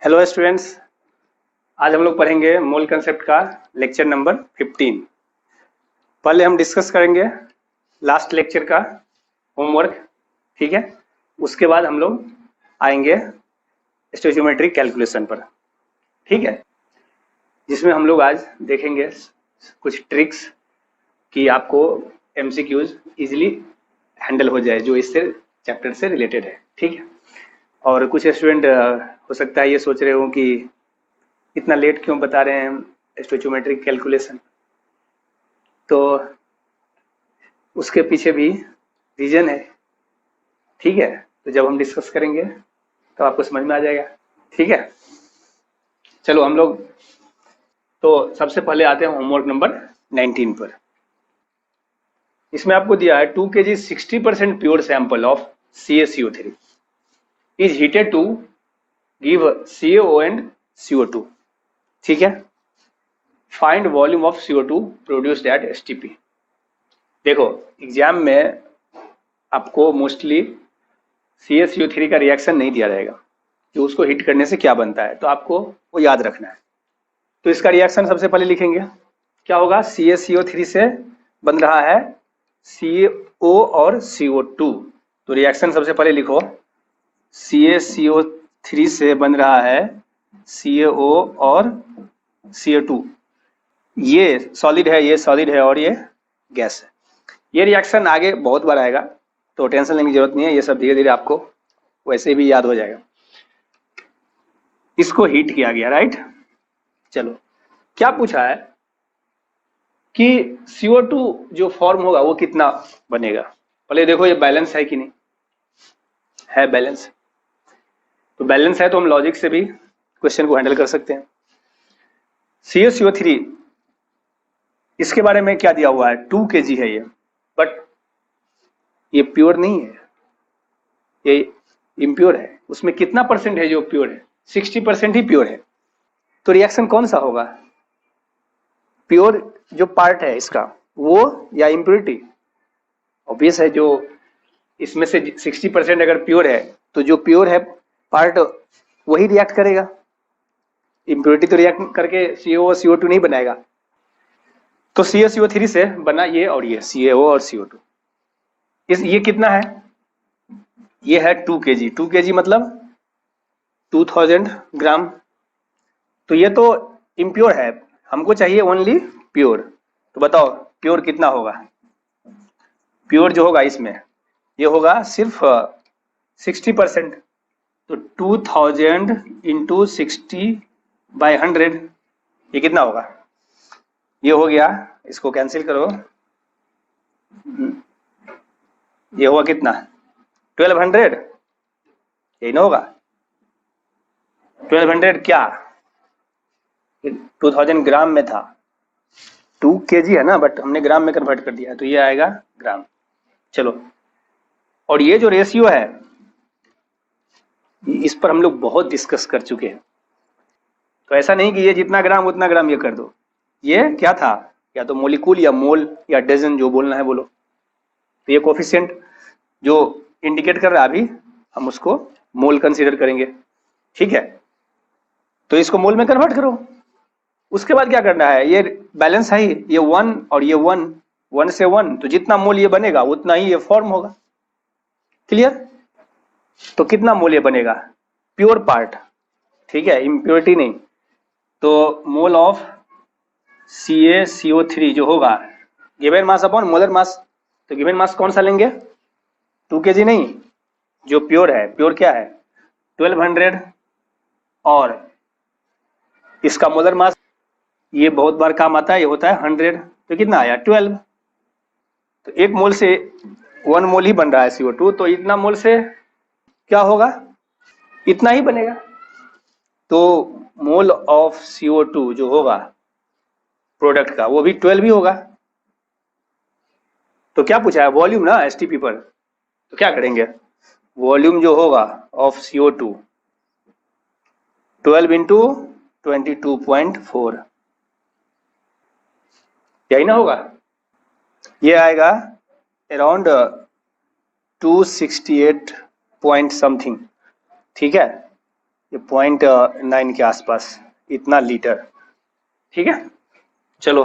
Hello students, आज हम लोग पढ़ेंगे मोल कंसेप्ट का लेक्चर नंबर 15। पहले हम डिस्कस करेंगे लास्ट लेक्चर का होमवर्क, ठीक है। उसके बाद हम लोग आएंगे स्टोइचियोमेट्रिक कैलकुलेशन पर, ठीक है, जिसमें हम लोग आज देखेंगे कुछ ट्रिक्स कि आपको एमसीक्यूज इजीली हैंडल हो जाए जो इससे चैप्टर से रिलेटेड है, ठीक है। और कुछ स्टूडेंट हो सकता है ये सोच रहे हो कि इतना लेट क्यों बता रहे हैं स्टोइचियोमेट्रिक कैलकुलेशन, तो उसके पीछे भी रीजन है, ठीक है। तो जब हम डिस्कस करेंगे तो आपको समझ में आ जाएगा, ठीक है। चलो हम लोग तो सबसे पहले आते हैं होमवर्क नंबर 19 पर। इसमें आपको दिया है 2 kg 60% pure sample of CaCO3 is heated to give CaO and CO2, ठीक है। Find volume of CO2 produced at STP। देखो एग्जाम में आपको मोस्टली CaCO3 का रिएक्शन नहीं दिया जाएगा कि उसको हीट करने से क्या बनता है, तो आपको वो याद रखना है। तो इसका रिएक्शन सबसे पहले लिखेंगे, क्या होगा, CaCO3 से बन रहा है CO और CO2। तो रिएक्शन सबसे पहले लिखो, CaCO3 से बन रहा है CO और CO2। ये सॉलिड है, ये सॉलिड है और ये गैस है। ये रिएक्शन आगे बहुत बार आएगा तो टेंशन लेने की जरूरत नहीं है, ये सब धीरे धीरे आपको वैसे भी याद हो जाएगा। इसको हीट किया गया, राइट। चलो क्या पूछा है कि CO2 जो फॉर्म होगा वो कितना बनेगा। पहले देखो ये बैलेंस है कि नहीं है, बैलेंस। तो बैलेंस है तो हम लॉजिक से भी क्वेश्चन को हैंडल कर सकते हैं। CaCO3 इसके बारे में क्या दिया हुआ है, 2 kg है ये, बट ये प्योर नहीं है, ये इम्प्योर है। उसमें कितना परसेंट है जो प्योर है, 60% ही प्योर है। तो रिएक्शन कौन सा होगा, प्योर जो पार्ट है इसका वो या इम्प्योरिटी। ऑब्वियस है, जो इसमें से 60% अगर प्योर है तो जो प्योर है पार्ट वही रिएक्ट करेगा, इम्प्योरिटी तो रिएक्ट करके CO और CO2 नहीं बनाएगा। तो CaCO3 से बना ये और ये CaO और CO2। ये कितना है, ये है 2 kg। 2 kg मतलब 2000 ग्राम। तो ये तो इम्प्योर है, हमको चाहिए ओनली प्योर। तो बताओ प्योर कितना होगा। प्योर जो होगा इसमें ये होगा सिर्फ 60%। तो 2000 इंटू 60/100 ये कितना होगा, ये हो गया, इसको कैंसिल करो, ये होगा कितना 1200, यही ना होगा। 1200 क्या 2000 ग्राम में था, 2 kg है ना, बट हमने ग्राम में कन्वर्ट कर दिया तो ये आएगा ग्राम। चलो, और ये जो रेशियो है इस पर हम लोग बहुत डिस्कस कर चुके हैं। तो ऐसा नहीं कि ये जितना ग्राम उतना ग्राम ये कर दो, ये क्या था, या तो मोलिकुल या मोल या डजन, जो बोलना है बोलो। तो ये कोफिशिएंट जो इंडिकेट कर रहा है अभी हम उसको मोल कंसीडर करेंगे, ठीक है। तो इसको मोल में कन्वर्ट करो। उसके बाद क्या करना है, ये बैलेंस है ही, ये 1 और ये 1, 1 से 1, तो जितना मोल ये बनेगा उतना ही ये फॉर्म होगा, क्लियर। तो कितना मोल ये बनेगा, प्योर पार्ट, ठीक है, इम्प्योरिटी नहीं। तो मोल ऑफ CaCO3 जो होगा given mass upon molar mass. तो गिवन मास कौन सा लेंगे, 2 kg नहीं, जो प्योर है, प्योर क्या है 1200, और इसका मोलर मास ये बहुत बार काम आता है, ये होता है 100। तो कितना आया 12। तो एक मोल से 1 मोल ही बन रहा है CO2, तो इतना मोल से क्या होगा, इतना ही बनेगा। तो मोल ऑफ CO2 जो होगा प्रोडक्ट का वो भी 12 ही होगा। तो क्या पूछा है, वॉल्यूम ना STP पर। तो क्या करेंगे, वॉल्यूम जो होगा ऑफ CO2 12 इंटू 22.4, यही ना होगा। ये आएगा अराउंड 268 पॉइंट समथिंग, ठीक है। ये 0.9 के आसपास, इतना लीटर। ठीक है, चलो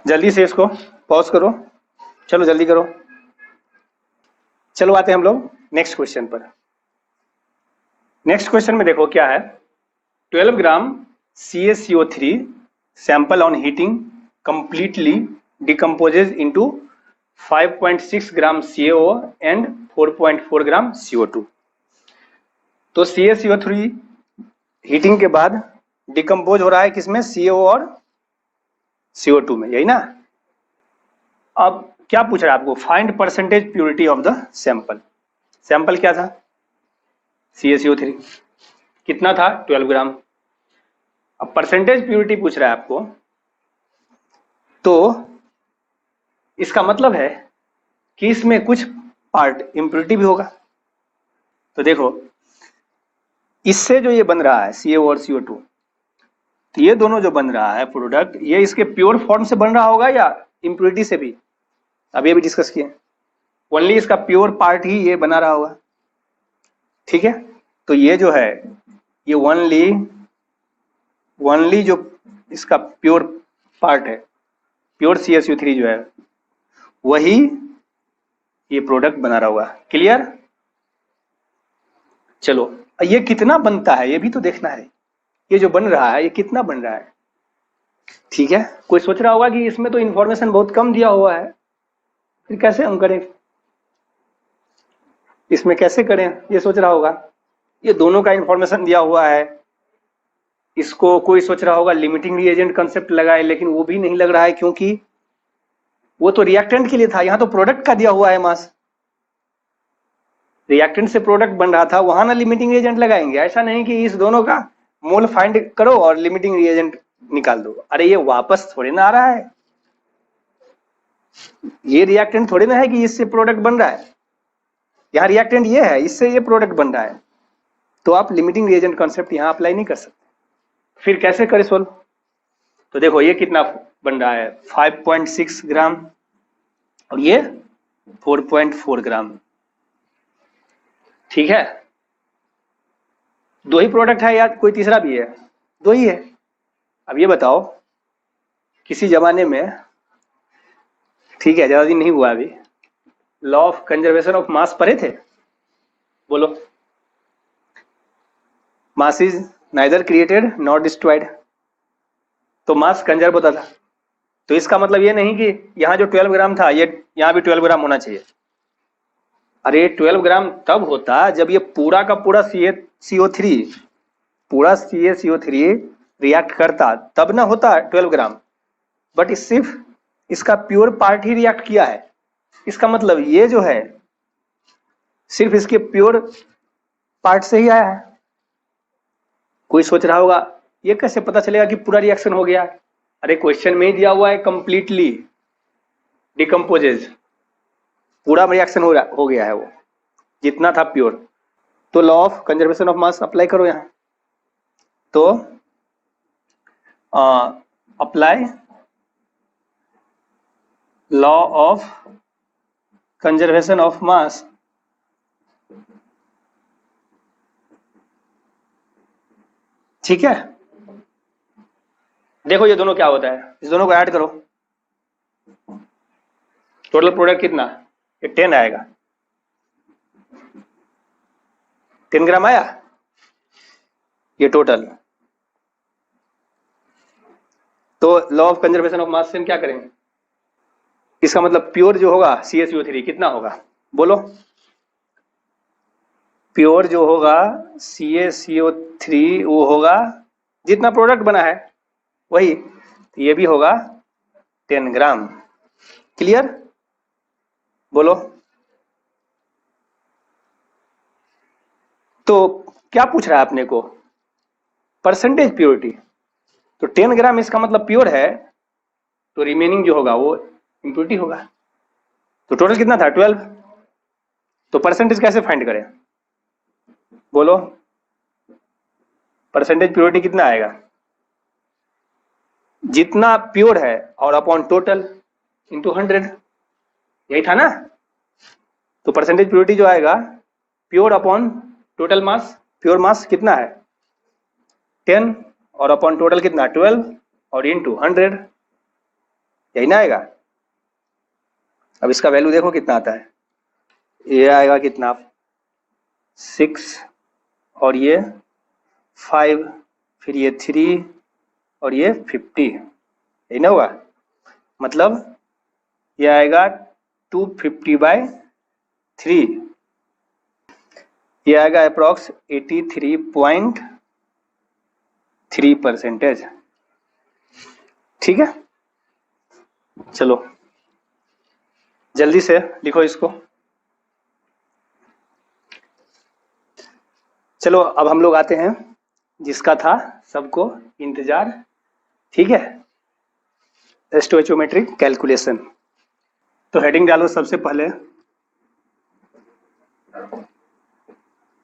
जल्दी से इसको पॉज करो, चलो जल्दी करो। चलो आते हैं हम लोग नेक्स्ट क्वेश्चन पर। नेक्स्ट क्वेश्चन में देखो क्या है, 12 ग्राम CaCO3 sample on heating completely decomposes into 5.6 gram CaO and 4.4 gram CO2। तो CaCO3 हीटिंग के बाद डिकम्पोज हो रहा है किसमें, CO और CO2 में, यही ना। अब क्या पूछ रहा है आपको, find percentage purity of the sample. Sample क्या था, CaCO3 कितना था, 12 ग्राम। अब परसेंटेज प्योरिटी पूछ रहा है आपको, तो इसका मतलब है कि इसमें कुछ पार्ट इम्प्योरिटी भी होगा। तो देखो इससे जो ये बन रहा है CO और CO2, तो ये दोनों जो बन रहा है प्रोडक्ट, ये इसके प्योर फॉर्म से बन रहा होगा या इम्प्योरिटी से भी, अब ये भी डिस्कस किए। ओनली इसका प्योर पार्ट ही ये बना रहा होगा, ठीक है। तो ये जो है ये ओनली जो इसका प्योर पार्ट है, प्योर CaCO3 जो है, वही ये प्रोडक्ट बना रहा होगा। क्लियर। चलो ये कितना बनता है ये भी तो देखना है, ये जो बन रहा है ये कितना बन रहा है। ठीक है, कोई सोच रहा होगा कि इसमें तो इंफॉर्मेशन बहुत कम दिया हुआ है, फिर कैसे हम करें, इसमें कैसे करें, ये सोच रहा होगा। ये दोनों का इंफॉर्मेशन दिया हुआ है। इसको कोई सोच रहा होगा लिमिटिंग रिएजेंट कंसेप्ट लगाए, लेकिन वो भी नहीं लग रहा है, क्योंकि वो तो रिएक्टेंट के लिए था, यहाँ तो प्रोडक्ट का दिया हुआ है मास। रिएक्टेंट से प्रोडक्ट बन रहा था, वहां ना लिमिटिंग रिएजेंट लगाएंगे। ऐसा नहीं कि इस दोनों का मोल फाइंड करो और लिमिटिंग रिएजेंट निकाल दो। अरे ये वापस थोड़े ना आ रहा है, ये रिएक्टेंट थोड़े ना है कि इससे प्रोडक्ट बन रहा है। यहाँ रिएक्टेंट ये है, इससे ये प्रोडक्ट बन रहा है, तो आप लिमिटिंग रिएजेंट कॉन्सेप्ट यहाँ अप्लाई नहीं कर सकते। फिर कैसे करें सोल्व। तो देखो ये कितना बन रहा है, 5.6 ग्राम और ये 4.4 ग्राम। ठीक है, दो ही प्रोडक्ट है या कोई तीसरा भी है, दो ही है। अब ये बताओ किसी जमाने में, ठीक है ज्यादा दिन नहीं हुआ अभी, law of conservation of mass पढ़े थे, बोलो। Mass is neither created not destroyed, तो मास कंजर्व होता था। तो इसका मतलब ये नहीं कि यहाँ जो 12 ग्राम था ये यहाँ भी 12 ग्राम होना चाहिए। अरे 12 ग्राम तब होता जब ये पूरा का पूरा CaCO3 पूरा CaCO3 रिएक्ट करता, तब ना होता 12 ग्राम। बट सिर्फ इसका प्योर पार्ट ही रिएक्ट किया है, इसका मतलब ये जो है सिर्फ इसके प्योर पार्ट से ही आया है। कोई सोच रहा होगा ये कैसे पता चलेगा कि पूरा रिएक्शन हो गया। अरे क्वेश्चन में ही दिया हुआ है कंप्लीटली डिकम्पोजेज, पूरा रिएक्शन हो गया है वो, जितना था प्योर। तो law of conservation of mass apply करो यहाँ। तो apply law of conservation of mass. ठीक है, देखो ये दोनों क्या होता है, इस दोनों को ऐड करो, टोटल प्रोडक्ट कितना, ये 10 आएगा। 10 ग्राम आया ये टोटल। तो law of conservation of mass से हम क्या करेंगे, इसका मतलब प्योर जो होगा CaCO3 कितना होगा, बोलो। प्योर जो होगा CaCO3 वो होगा जितना प्रोडक्ट बना है वही, तो ये भी होगा 10 ग्राम। क्लियर, बोलो। तो क्या पूछ रहा है अपने को, परसेंटेज प्योरिटी। तो 10 ग्राम इसका मतलब प्योर है, तो रिमेनिंग जो होगा वो इम्प्योरिटी होगा। तो टोटल कितना था 12, तो परसेंटेज कैसे फाइंड करें, बोलो। परसेंटेज प्योरिटी कितना आएगा, जितना प्योर है और अपॉन टोटल इंटू 100, यही था ना। तो परसेंटेज प्योरिटी जो आएगा pure upon total mass pure mass कितना है 10 और अपॉन टोटल कितना 12 और इनटू 100, यही ना आएगा। अब इसका वैल्यू देखो कितना आता है, ये आएगा कितना 6 और ये 5, फिर ये 3 और ये 50, यही ना हुआ। मतलब ये आएगा 250/3, ये आएगा अप्रॉक्स 83.3%। ठीक है, चलो जल्दी से लिखो इसको। चलो अब हम लोग आते हैं जिसका था सबको इंतजार, ठीक है, स्टोइचोमेट्रिक कैलकुलेशन। तो हेडिंग डालो सबसे पहले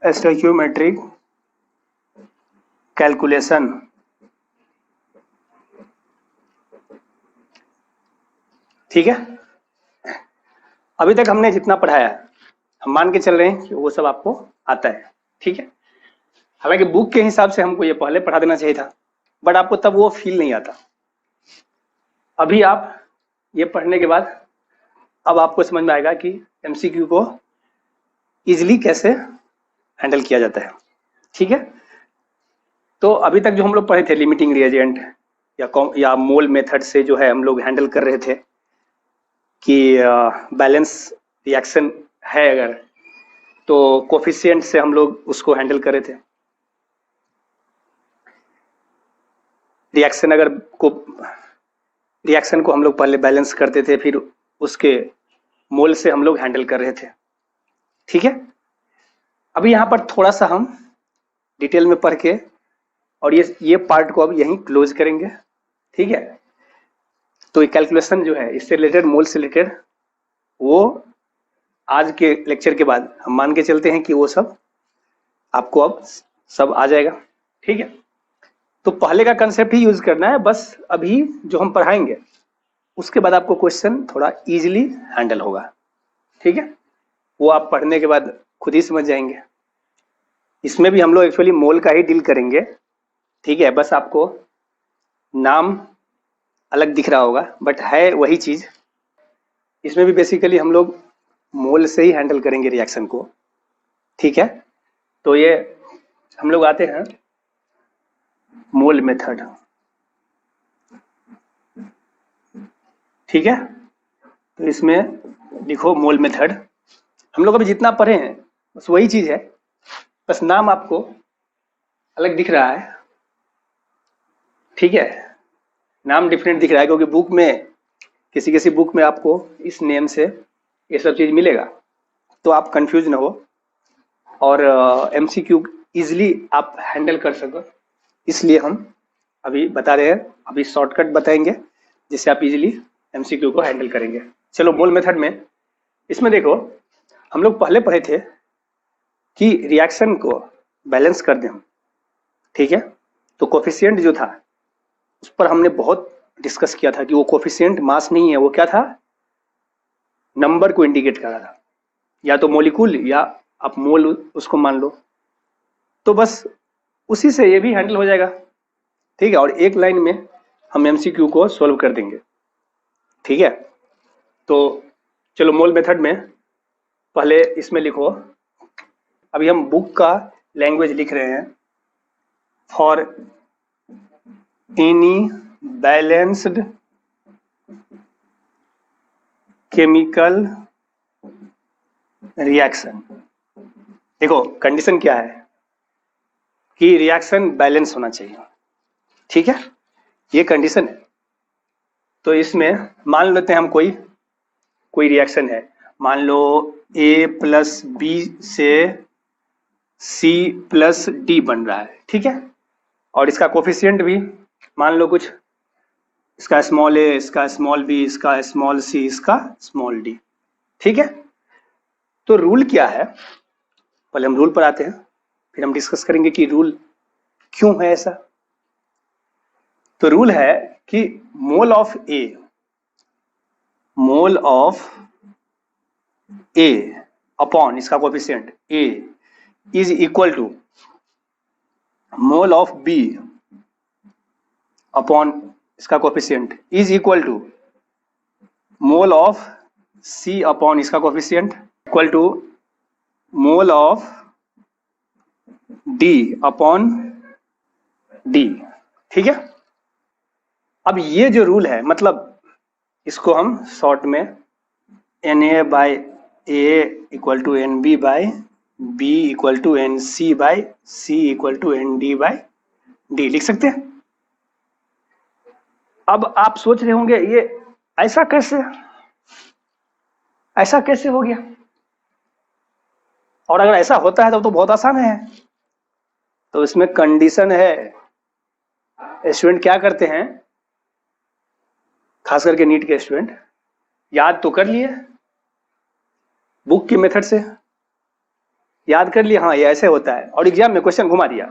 स्टोइचोमेट्रिक कैलकुलेशन। ठीक है, अभी तक हमने जितना पढ़ाया हम मान के चल रहे हैं कि वो सब आपको आता है। ठीक है, हालांकि बुक के हिसाब से हमको ये पहले पढ़ा देना चाहिए था, बट आपको तब वो फील नहीं आता। अभी आप ये पढ़ने के बाद अब आपको समझ में आएगा कि एमसीक्यू को इजीली कैसे हैंडल किया जाता है। ठीक है, तो अभी तक जो हम लोग पढ़े थे लिमिटिंग रिएजेंट या मोल मेथड से जो है हम लोग हैंडल कर रहे थे कि बैलेंस रिएक्शन है अगर तो कोफिशिएंट से हम लोग उसको हैंडल कर रहे थे। रिएक्शन को हम लोग पहले बैलेंस करते थे, फिर उसके मोल से हम लोग हैंडल कर रहे थे। ठीक है, अभी यहाँ पर थोड़ा सा हम डिटेल में पढ़ के और ये पार्ट को अब यहीं क्लोज करेंगे। ठीक है, तो ये कैलकुलेशन जो है इससे रिलेटेड, मोल से रिलेटेड, वो आज के लेक्चर के बाद हम मान के चलते हैं कि वो सब आपको अब सब आ जाएगा। ठीक है, तो पहले का कंसेप्ट ही यूज करना है बस। अभी जो हम पढ़ाएंगे उसके बाद आपको क्वेश्चन थोड़ा इजीली हैंडल होगा। ठीक है, वो आप पढ़ने के बाद खुद ही समझ जाएंगे। इसमें भी हम लोग एक्चुअली मोल का ही डील करेंगे। ठीक है, बस आपको नाम अलग दिख रहा होगा बट है वही चीज। इसमें भी बेसिकली हम लोग मोल से ही हैंडल करेंगे रिएक्शन को। ठीक है, तो ये हम लोग आते हैं मोल मेथड। ठीक है, तो इसमें लिखो मोल मेथड। हम लोग अभी जितना पढ़े हैं बस वही चीज है, बस नाम आपको अलग दिख रहा है। ठीक है, नाम डिफरेंट दिख रहा है क्योंकि बुक में किसी बुक में आपको इस नेम से ये सब चीज मिलेगा, तो आप कंफ्यूज ना हो और एमसीक्यू इजीली आप हैंडल कर सको, इसलिए हम अभी बता रहे हैं। अभी शॉर्टकट बताएंगे जिससे आप इजीली एमसीक्यू को हैंडल करेंगे। चलो मोल मेथड में, इसमें देखो हम लोग पहले पढ़े थे कि रिएक्शन को बैलेंस कर दें हम। ठीक है, तो कोफिशिएंट जो था उस पर हमने बहुत डिस्कस किया था कि वो कोफिशिएंट मास नहीं है, वो क्या था, नंबर को इंडिकेट कर रहा था, या तो मोलिक्यूल या आप मोल उसको मान लो। तो बस उसी से ये भी हैंडल हो जाएगा। ठीक है, और एक लाइन में हम एमसीक्यू को सॉल्व कर देंगे। ठीक है, तो चलो मोल मेथड में पहले इसमें लिखो, अभी हम बुक का लैंग्वेज लिख रहे हैं। For any balanced chemical reaction, देखो कंडीशन क्या है कि रिएक्शन बैलेंस होना चाहिए। ठीक है, ये कंडीशन है। तो इसमें मान लेते हैं हम कोई रिएक्शन है, मान लो A+B से C+D बन रहा है। ठीक है, और इसका कोफिशिएंट भी मान लो कुछ, इसका स्मॉल a, इसका स्मॉल b, इसका स्मॉल c, इसका स्मॉल d। ठीक है, तो रूल क्या है, पहले हम रूल पर आते हैं, फिर हम डिस्कस करेंगे कि रूल क्यों है ऐसा। तो रूल है कि मोल ऑफ ए अपॉन इसका coefficient a is equal to mole of B upon इसका coefficient is equal to mole of C upon इसका coefficient equal to mole of D upon D. ठीक है, अब ये जो रूल है, मतलब इसको हम शॉर्ट में N A by A equal to N B by B equal to N C by C equal to N D by D लिख सकते हैं। अब आप सोच रहे होंगे ये ऐसा कैसे हो गया, और अगर ऐसा होता है तो बहुत आसान है। तो इसमें कंडीशन है, स्टूडेंट क्या करते हैं, खास करके नीट के स्टूडेंट याद तो कर लिए, बुक की मेथड से याद कर लिए, हाँ ये ऐसे होता है, और एग्जाम में क्वेश्चन घुमा दिया,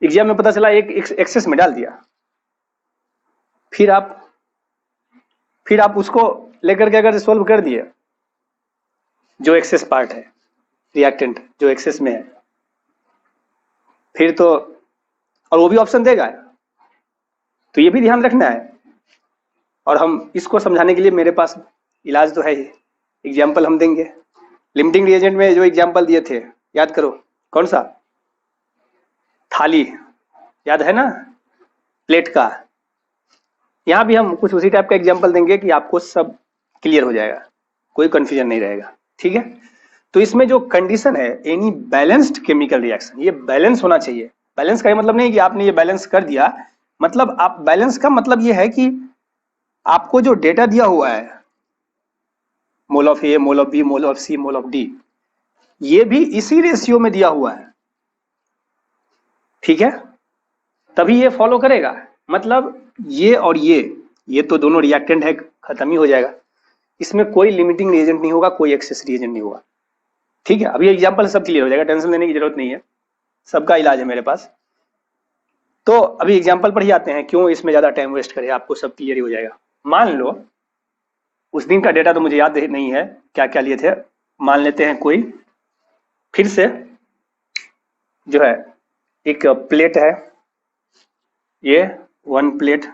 एग्जाम में पता चला एक एक्सेस में डाल दिया, फिर आप उसको लेकर के अगर सोल्व कर दिए, जो एक्सेस पार्ट है, रिएक्टेंट जो एक्सेस में है, फिर तो, और वो भी ऑप्शन देगा, तो ये भी ध्यान रखना है। और हम इसको समझाने के लिए मेरे पास इलाज तो है ही, एग्जाम्पल हम देंगे। लिमिटिंग रिएजेंट में जो एग्जाम्पल दिए थे याद करो, कौन सा, थाली याद है ना, प्लेट का। यहाँ भी हम कुछ उसी टाइप का एग्जाम्पल देंगे कि आपको सब क्लियर हो जाएगा, कोई कंफ्यूजन नहीं रहेगा। ठीक है, तो इसमें जो कंडीशन है, एनी बैलेंस्ड केमिकल रिएक्शन, ये बैलेंस होना चाहिए। बैलेंस का मतलब नहीं कि आपने ये बैलेंस कर दिया, मतलब आप बैलेंस का मतलब ये है कि आपको जो डेटा दिया हुआ है, mole of A, mole of B, mole of C, mole of D, ये भी इसी रेशियो में दिया हुआ है। ठीक है, तभी ये फॉलो करेगा, मतलब ये और ये तो दोनों रिएक्टेंट है, खत्म ही हो जाएगा, इसमें कोई लिमिटिंग रिएजेंट नहीं होगा, कोई एक्सेस रिएजेंट नहीं होगा। ठीक है, अब ये एग्जांपल सब क्लियर हो जाएगा, टेंशन लेने की जरूरत नहीं है, सबका इलाज है मेरे पास। तो अभी एग्जांपल पर ही आते हैं, क्यों इसमें ज्यादा टाइम वेस्ट करें, आपको सब क्लियर ही हो जाएगा। मान लो उस दिन का डेटा तो मुझे याद नहीं है क्या क्या लिए थे, मान लेते हैं कोई, फिर से जो है एक प्लेट है, ये 1 प्लेट।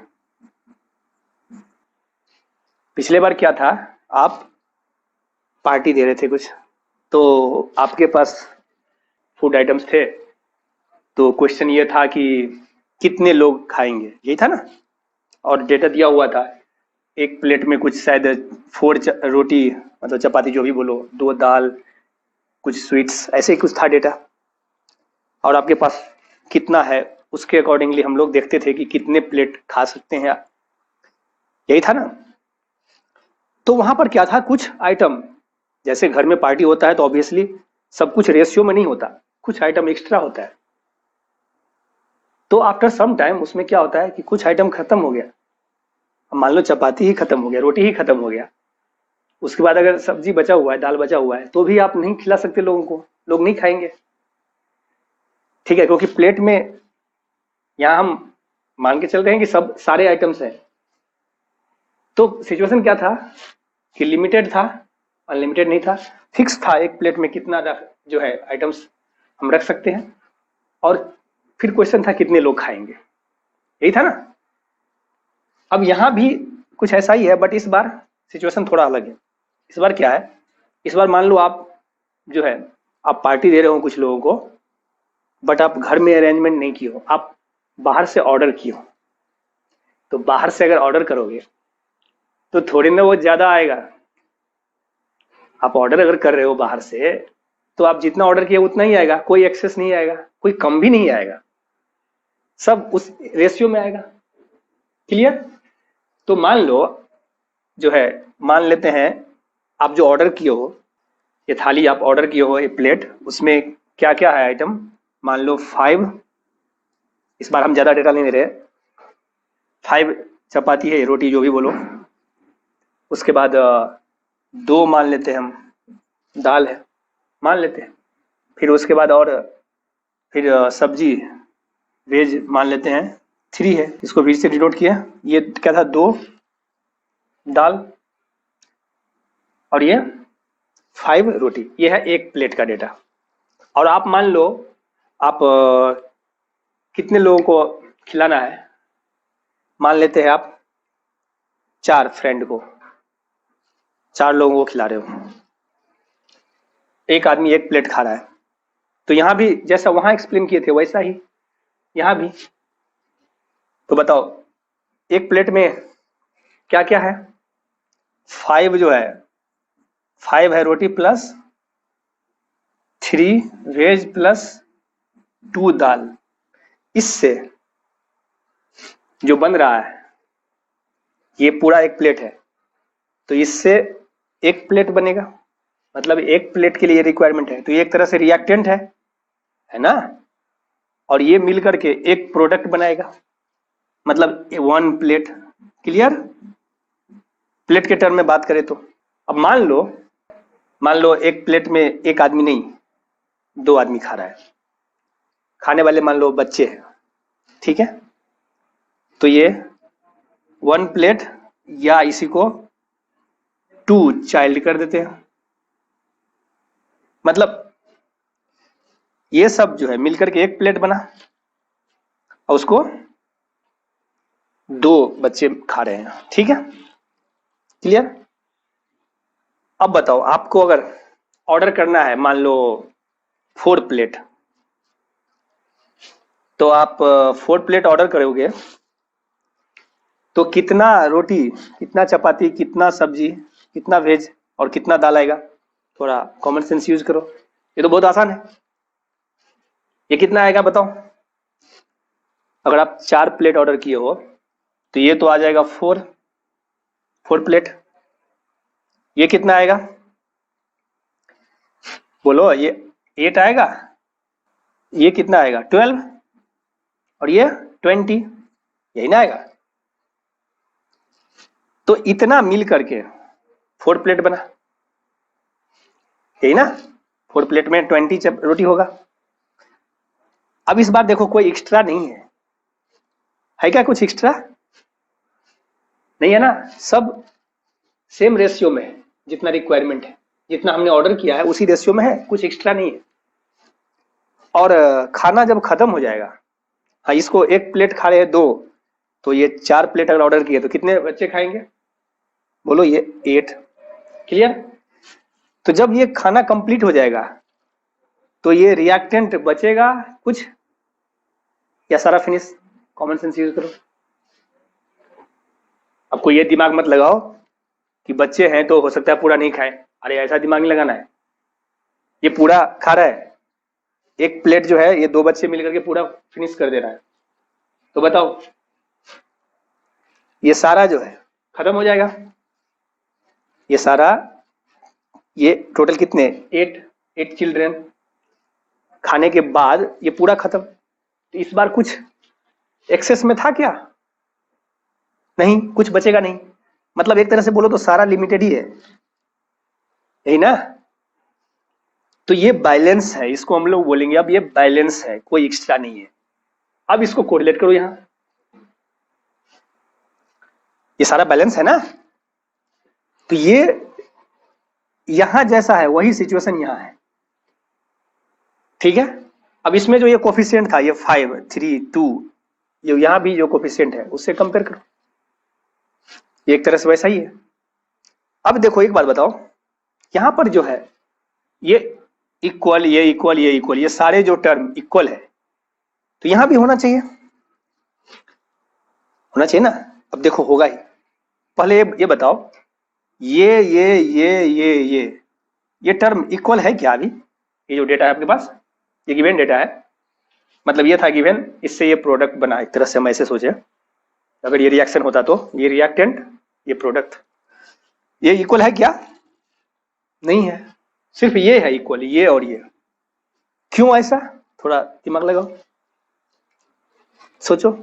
पिछले बार क्या था, आप पार्टी दे रहे थे कुछ, तो आपके पास फूड आइटम्स थे, तो क्वेश्चन ये था कि कितने लोग खाएंगे, यही था ना, और डेटा दिया हुआ था, एक प्लेट में कुछ शायद 4 रोटी, मतलब चपाती जो भी बोलो, 2 दाल, कुछ स्वीट्स, ऐसे ही कुछ था डेटा, और आपके पास कितना है उसके अकॉर्डिंगली हम लोग देखते थे कि कितने प्लेट खा सकते हैं, यही था ना। तो वहां पर क्या था, कुछ आइटम, जैसे घर में पार्टी होता है तो ऑब्वियसली सब कुछ रेशियो में नहीं होता, कुछ आइटम एक्स्ट्रा होता है। तो आफ्टर सम टाइम उसमें क्या होता है कि कुछ आइटम खत्म हो गया, मान लो चपाती ही खत्म हो गया, रोटी ही खत्म हो गया, उसके बाद अगर सब्जी बचा हुआ है, दाल बचा हुआ है, तो भी आप नहीं खिला सकते लोगों को, लोग नहीं खाएंगे। ठीक है, क्योंकि प्लेट में यहां हम मान के चल रहे हैं कि सब सारे आइटम्स हैं। तो सिचुएशन क्या था कि लिमिटेड था, अनलिमिटेड नहीं था, फिक्स था, एक प्लेट में कितना जो है आइटम्स हम रख सकते हैं, और फिर क्वेश्चन था कितने लोग खाएंगे, यही था ना। अब यहां भी कुछ ऐसा ही है, बट इस बार सिचुएशन थोड़ा अलग है। इस बार क्या है, इस बार मान लो आप जो है आप पार्टी दे रहे हो कुछ लोगों को, बट आप घर में अरेंजमेंट नहीं किए हो, आप बाहर से ऑर्डर किए हो। तो बाहर से अगर ऑर्डर करोगे तो थोड़ी ना वो ज्यादा आएगा, आप ऑर्डर अगर कर रहे हो बाहर से तो आप जितना ऑर्डर किया उतना ही आएगा, कोई एक्सेस नहीं आएगा, कोई कम भी नहीं आएगा, सब उस रेशियो में आएगा। क्लियर। तो मान लो जो है, मान लेते हैं आप जो ऑर्डर किए हो, ये थाली आप ऑर्डर किए हो, ये प्लेट, उसमें क्या क्या है आइटम, मान लो 5, इस बार हम ज्यादा डेटा नहीं दे रहे, 5 चपाती है, रोटी जो भी बोलो, उसके बाद 2 मान लेते हैं हम दाल है, मान लेते हैं, फिर उसके बाद और फिर सब्जी वेज मान लेते हैं 3 है, इसको फिर से डिनोट किया, ये क्या था 2 दाल, और ये 5 रोटी, ये है एक प्लेट का डेटा। और आप मान लो आप कितने लोगों को खिलाना है? मान लेते हैं आप 4 फ्रेंड को, 4 लोगों को खिला रहे हो, एक आदमी 1 प्लेट खा रहा है। तो यहाँ भी जैसा वहां एक्सप्लेन किए थे वैसा ही यहाँ भी। तो बताओ 1 प्लेट में क्या क्या है? 5 जो है, 5 है रोटी प्लस 3 वेज प्लस 2 दाल। इससे जो बन रहा है ये पूरा 1 प्लेट है, तो इससे 1 प्लेट बनेगा, मतलब 1 प्लेट के लिए रिक्वायरमेंट है। तो ये एक तरह से रिएक्टेंट है ना, और ये मिल करके एक प्रोडक्ट बनाएगा, मतलब 1 प्लेट। क्लियर? प्लेट के टर्म में बात करें तो अब मान लो 1 प्लेट में एक आदमी नहीं 2 आदमी खा रहा है, खाने वाले मान लो बच्चे हैं, ठीक है? तो ये 1 प्लेट या इसी को 2 चाइल्ड कर देते हैं। मतलब ये सब जो है मिलकर के 1 प्लेट बना और उसको 2 बच्चे खा रहे हैं, ठीक है? क्लियर? अब बताओ आपको अगर ऑर्डर करना है मान लो 4 प्लेट, तो आप 4 प्लेट ऑर्डर करोगे तो कितना रोटी, कितना चपाती, कितना सब्जी, कितना वेज और कितना दाल आएगा? थोड़ा कॉमन सेंस यूज करो, ये तो बहुत आसान है। ये कितना आएगा बताओ? अगर आप 4 प्लेट ऑर्डर किए हो तो ये तो आ जाएगा 4 प्लेट। ये कितना आएगा बोलो? ये 8 आएगा। ये कितना आएगा? 12 और ये 20, यही ना आएगा? तो इतना मिल करके 4 प्लेट बना, यही ना? 4 प्लेट में 20 रोटी होगा। अब इस बार देखो कोई एक्स्ट्रा नहीं है क्या? कुछ एक्स्ट्रा नहीं है ना? सब सेम रेशियो में है, जितना रिक्वायरमेंट है, जितना हमने ऑर्डर किया है उसी रेशियो में है, कुछ एक्स्ट्रा नहीं है। और खाना जब खत्म हो जाएगा, हाँ इसको 1 प्लेट खा रहे हैं 2, तो ये 4 प्लेट अगर ऑर्डर किए तो कितने बच्चे खाएंगे बोलो? ये 8। क्लियर? तो जब ये खाना कंप्लीट हो जाएगा तो ये रिएक्टेंट बचेगा कुछ या सारा फिनिश? कॉमन सेंस यूज करो। आपको ये दिमाग मत लगाओ कि बच्चे हैं तो हो सकता है पूरा नहीं खाए, अरे ऐसा दिमाग नहीं लगाना है। ये पूरा खा रहा है, 1 प्लेट जो है ये 2 बच्चे मिलकर के पूरा फिनिश कर दे रहा है। तो बताओ ये सारा जो है खत्म हो जाएगा, ये सारा, ये टोटल कितने 8 चिल्ड्रेन खाने के बाद ये पूरा खत्म। तो इस बार कुछ एक्सेस में था क्या? नहीं, कुछ बचेगा नहीं। मतलब एक तरह से बोलो तो सारा लिमिटेड ही है, यही ना? तो ये बैलेंस है, इसको हम लोग बोलेंगे अब ये बैलेंस है, कोई एक्स्ट्रा नहीं है। अब इसको कोरिलेट करो, यहां ये सारा बैलेंस है ना? तो ये यहां जैसा है वही सिचुएशन यहां है, ठीक है? अब इसमें जो ये कोफिशिएंट था ये 5, 3, 2, ये यहां भी जो कोफिशिएंट है उससे कंपेयर करो, ये एक तरह से वैसा ही है। अब देखो एक बात बताओ, यहां पर जो है ये इक्वल, ये इक्वल, ये इक्वल, ये सारे जो टर्म इक्वल है, तो यहां भी होना चाहिए ना? अब देखो होगा ही। पहले ये बताओ ये टर्म इक्वल है क्या? अभी ये जो डेटा है आपके पास, ये गिवन डेटा है, मतलब ये था गिवन, इससे ये प्रोडक्ट बना। एक तरह से हम ऐसे सोचे, अगर ये रिएक्शन होता तो ये रिएक्टेंट, ये प्रोडक्ट, ये इक्वल है क्या? नहीं है, सिर्फ ये है इक्वल, ये और ये। क्यों ऐसा? थोड़ा दिमाग लगाओ, सोचो।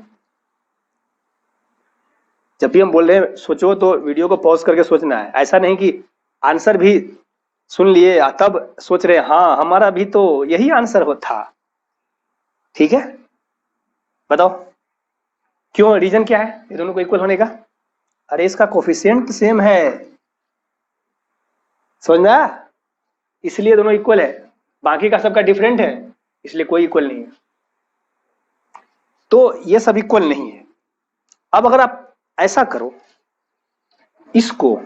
जब भी हम बोल रहे हैं सोचो तो वीडियो को पॉज करके सोचना है, ऐसा नहीं कि आंसर भी सुन लिए तब सोच रहे हाँ हमारा भी तो यही आंसर हो था। ठीक है, बताओ क्यों? रीजन क्या है ये दोनों को इक्वल होने का? अरे इसका कोफिशिएंट सेम है, समझ में आया? इसलिए दोनों इक्वल है, बाकी का सबका डिफरेंट है। इसलिए कोई इक्वल नहीं है। तो ये सब इक्वल नहीं है। अब अगर आप ऐसा करो, इसको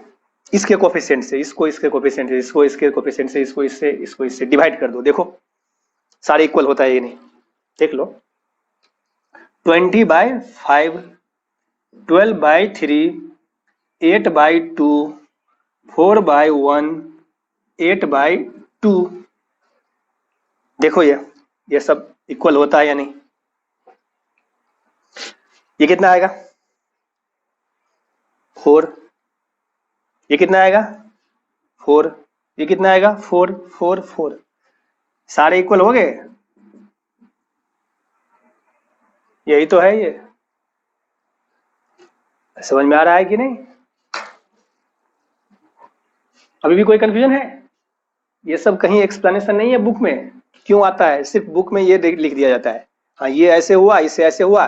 इसके कोफिशिएंट से, इसको इसके कोफिशिएंट से, इसको इसके कोफिशिएंट से, इसको इससे डिवाइड कर दो, देखो सारे इक्वल होता है ये नहीं। देख लो, 20/5, 12/3, 8/2, 4/1, 8/2, देखो ये सब इक्वल होता है या नहीं। ये कितना आएगा 4, ये कितना आएगा 4, ये कितना आएगा 4, 4, 4, सारे इक्वल हो गए। यही तो है, ये समझ में आ रहा है कि नहीं? अभी भी कोई कंफ्यूजन है? ये सब कहीं एक्सप्लेनेशन नहीं है बुक में, क्यों आता है? सिर्फ बुक में ये लिख दिया जाता है, हाँ ये ऐसे हुआ, इससे ऐसे हुआ।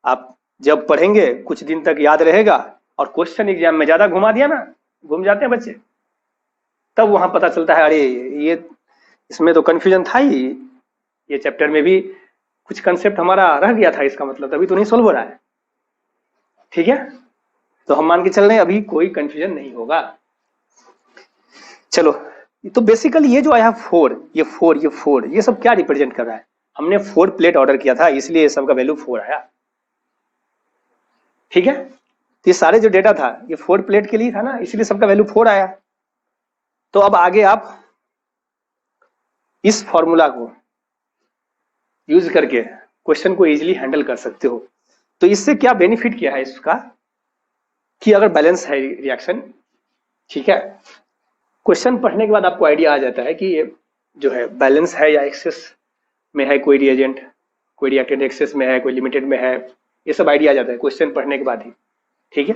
आप जब पढ़ेंगे कुछ दिन तक याद रहेगा, और क्वेश्चन एग्जाम में ज्यादा घुमा दिया ना, घूम जाते हैं बच्चे, तब वहां पता चलता है अरे ये इसमें तो कंफ्यूजन था ही, ये चैप्टर में भी कुछ कंसेप्ट हमारा रह गया था, इसका मतलब तभी तो नहीं सोल्व हो रहा है। ठीक है, तो हम मान के चल रहे हैं अभी कोई कंफ्यूजन नहीं होगा। चलो, तो बेसिकली ये जो आया 4, ये 4, ये सब क्या रिप्रेजेंट कर रहा है? हमने 4 प्लेट ऑर्डर किया था, इसलिए ये सब का वैल्यू 4 आया। ठीक है, तो ये सारे जो डेटा था ये 4 प्लेट के लिए था ना, इसलिए सबका वैल्यू 4 आया। तो अब आगे आप इस फॉर्मूला को यूज करके क्वेश्चन को इजीली हैंडल कर सकते हो। तो इससे क्या बेनिफिट किया है इसका, कि अगर बैलेंस है रिएक्शन, ठीक है, क्वेश्चन पढ़ने के बाद आपको आइडिया आ जाता है कि ये जो है बैलेंस है या एक्सेस में है, कोई रिएजेंट, कोई रिएक्टेंट एक्सेस में है, कोई लिमिटेड में है, ये सब आइडिया आ जाता है क्वेश्चन पढ़ने के बाद ही। ठीक है,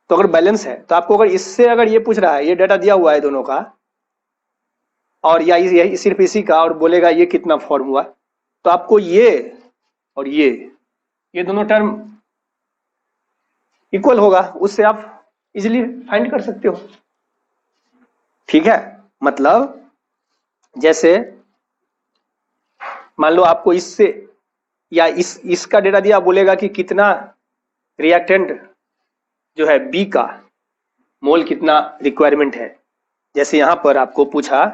तो अगर बैलेंस है तो आपको अगर इससे अगर ये पूछ रहा है, ये डाटा दिया हुआ है दोनों का, और या सिर्फ इसी का, और बोलेगा ये कितना फॉर्म हुआ, तो आपको ये और ये दोनों टर्म इक्वल होगा, उससे आप इजीली फाइंड कर सकते हो। ठीक है, मतलब जैसे मान लो आपको इससे या इसका डेटा दिया, बोलेगा कि कितना रिएक्टेंट जो है बी का मोल कितना रिक्वायरमेंट है। जैसे यहां पर आपको पूछा,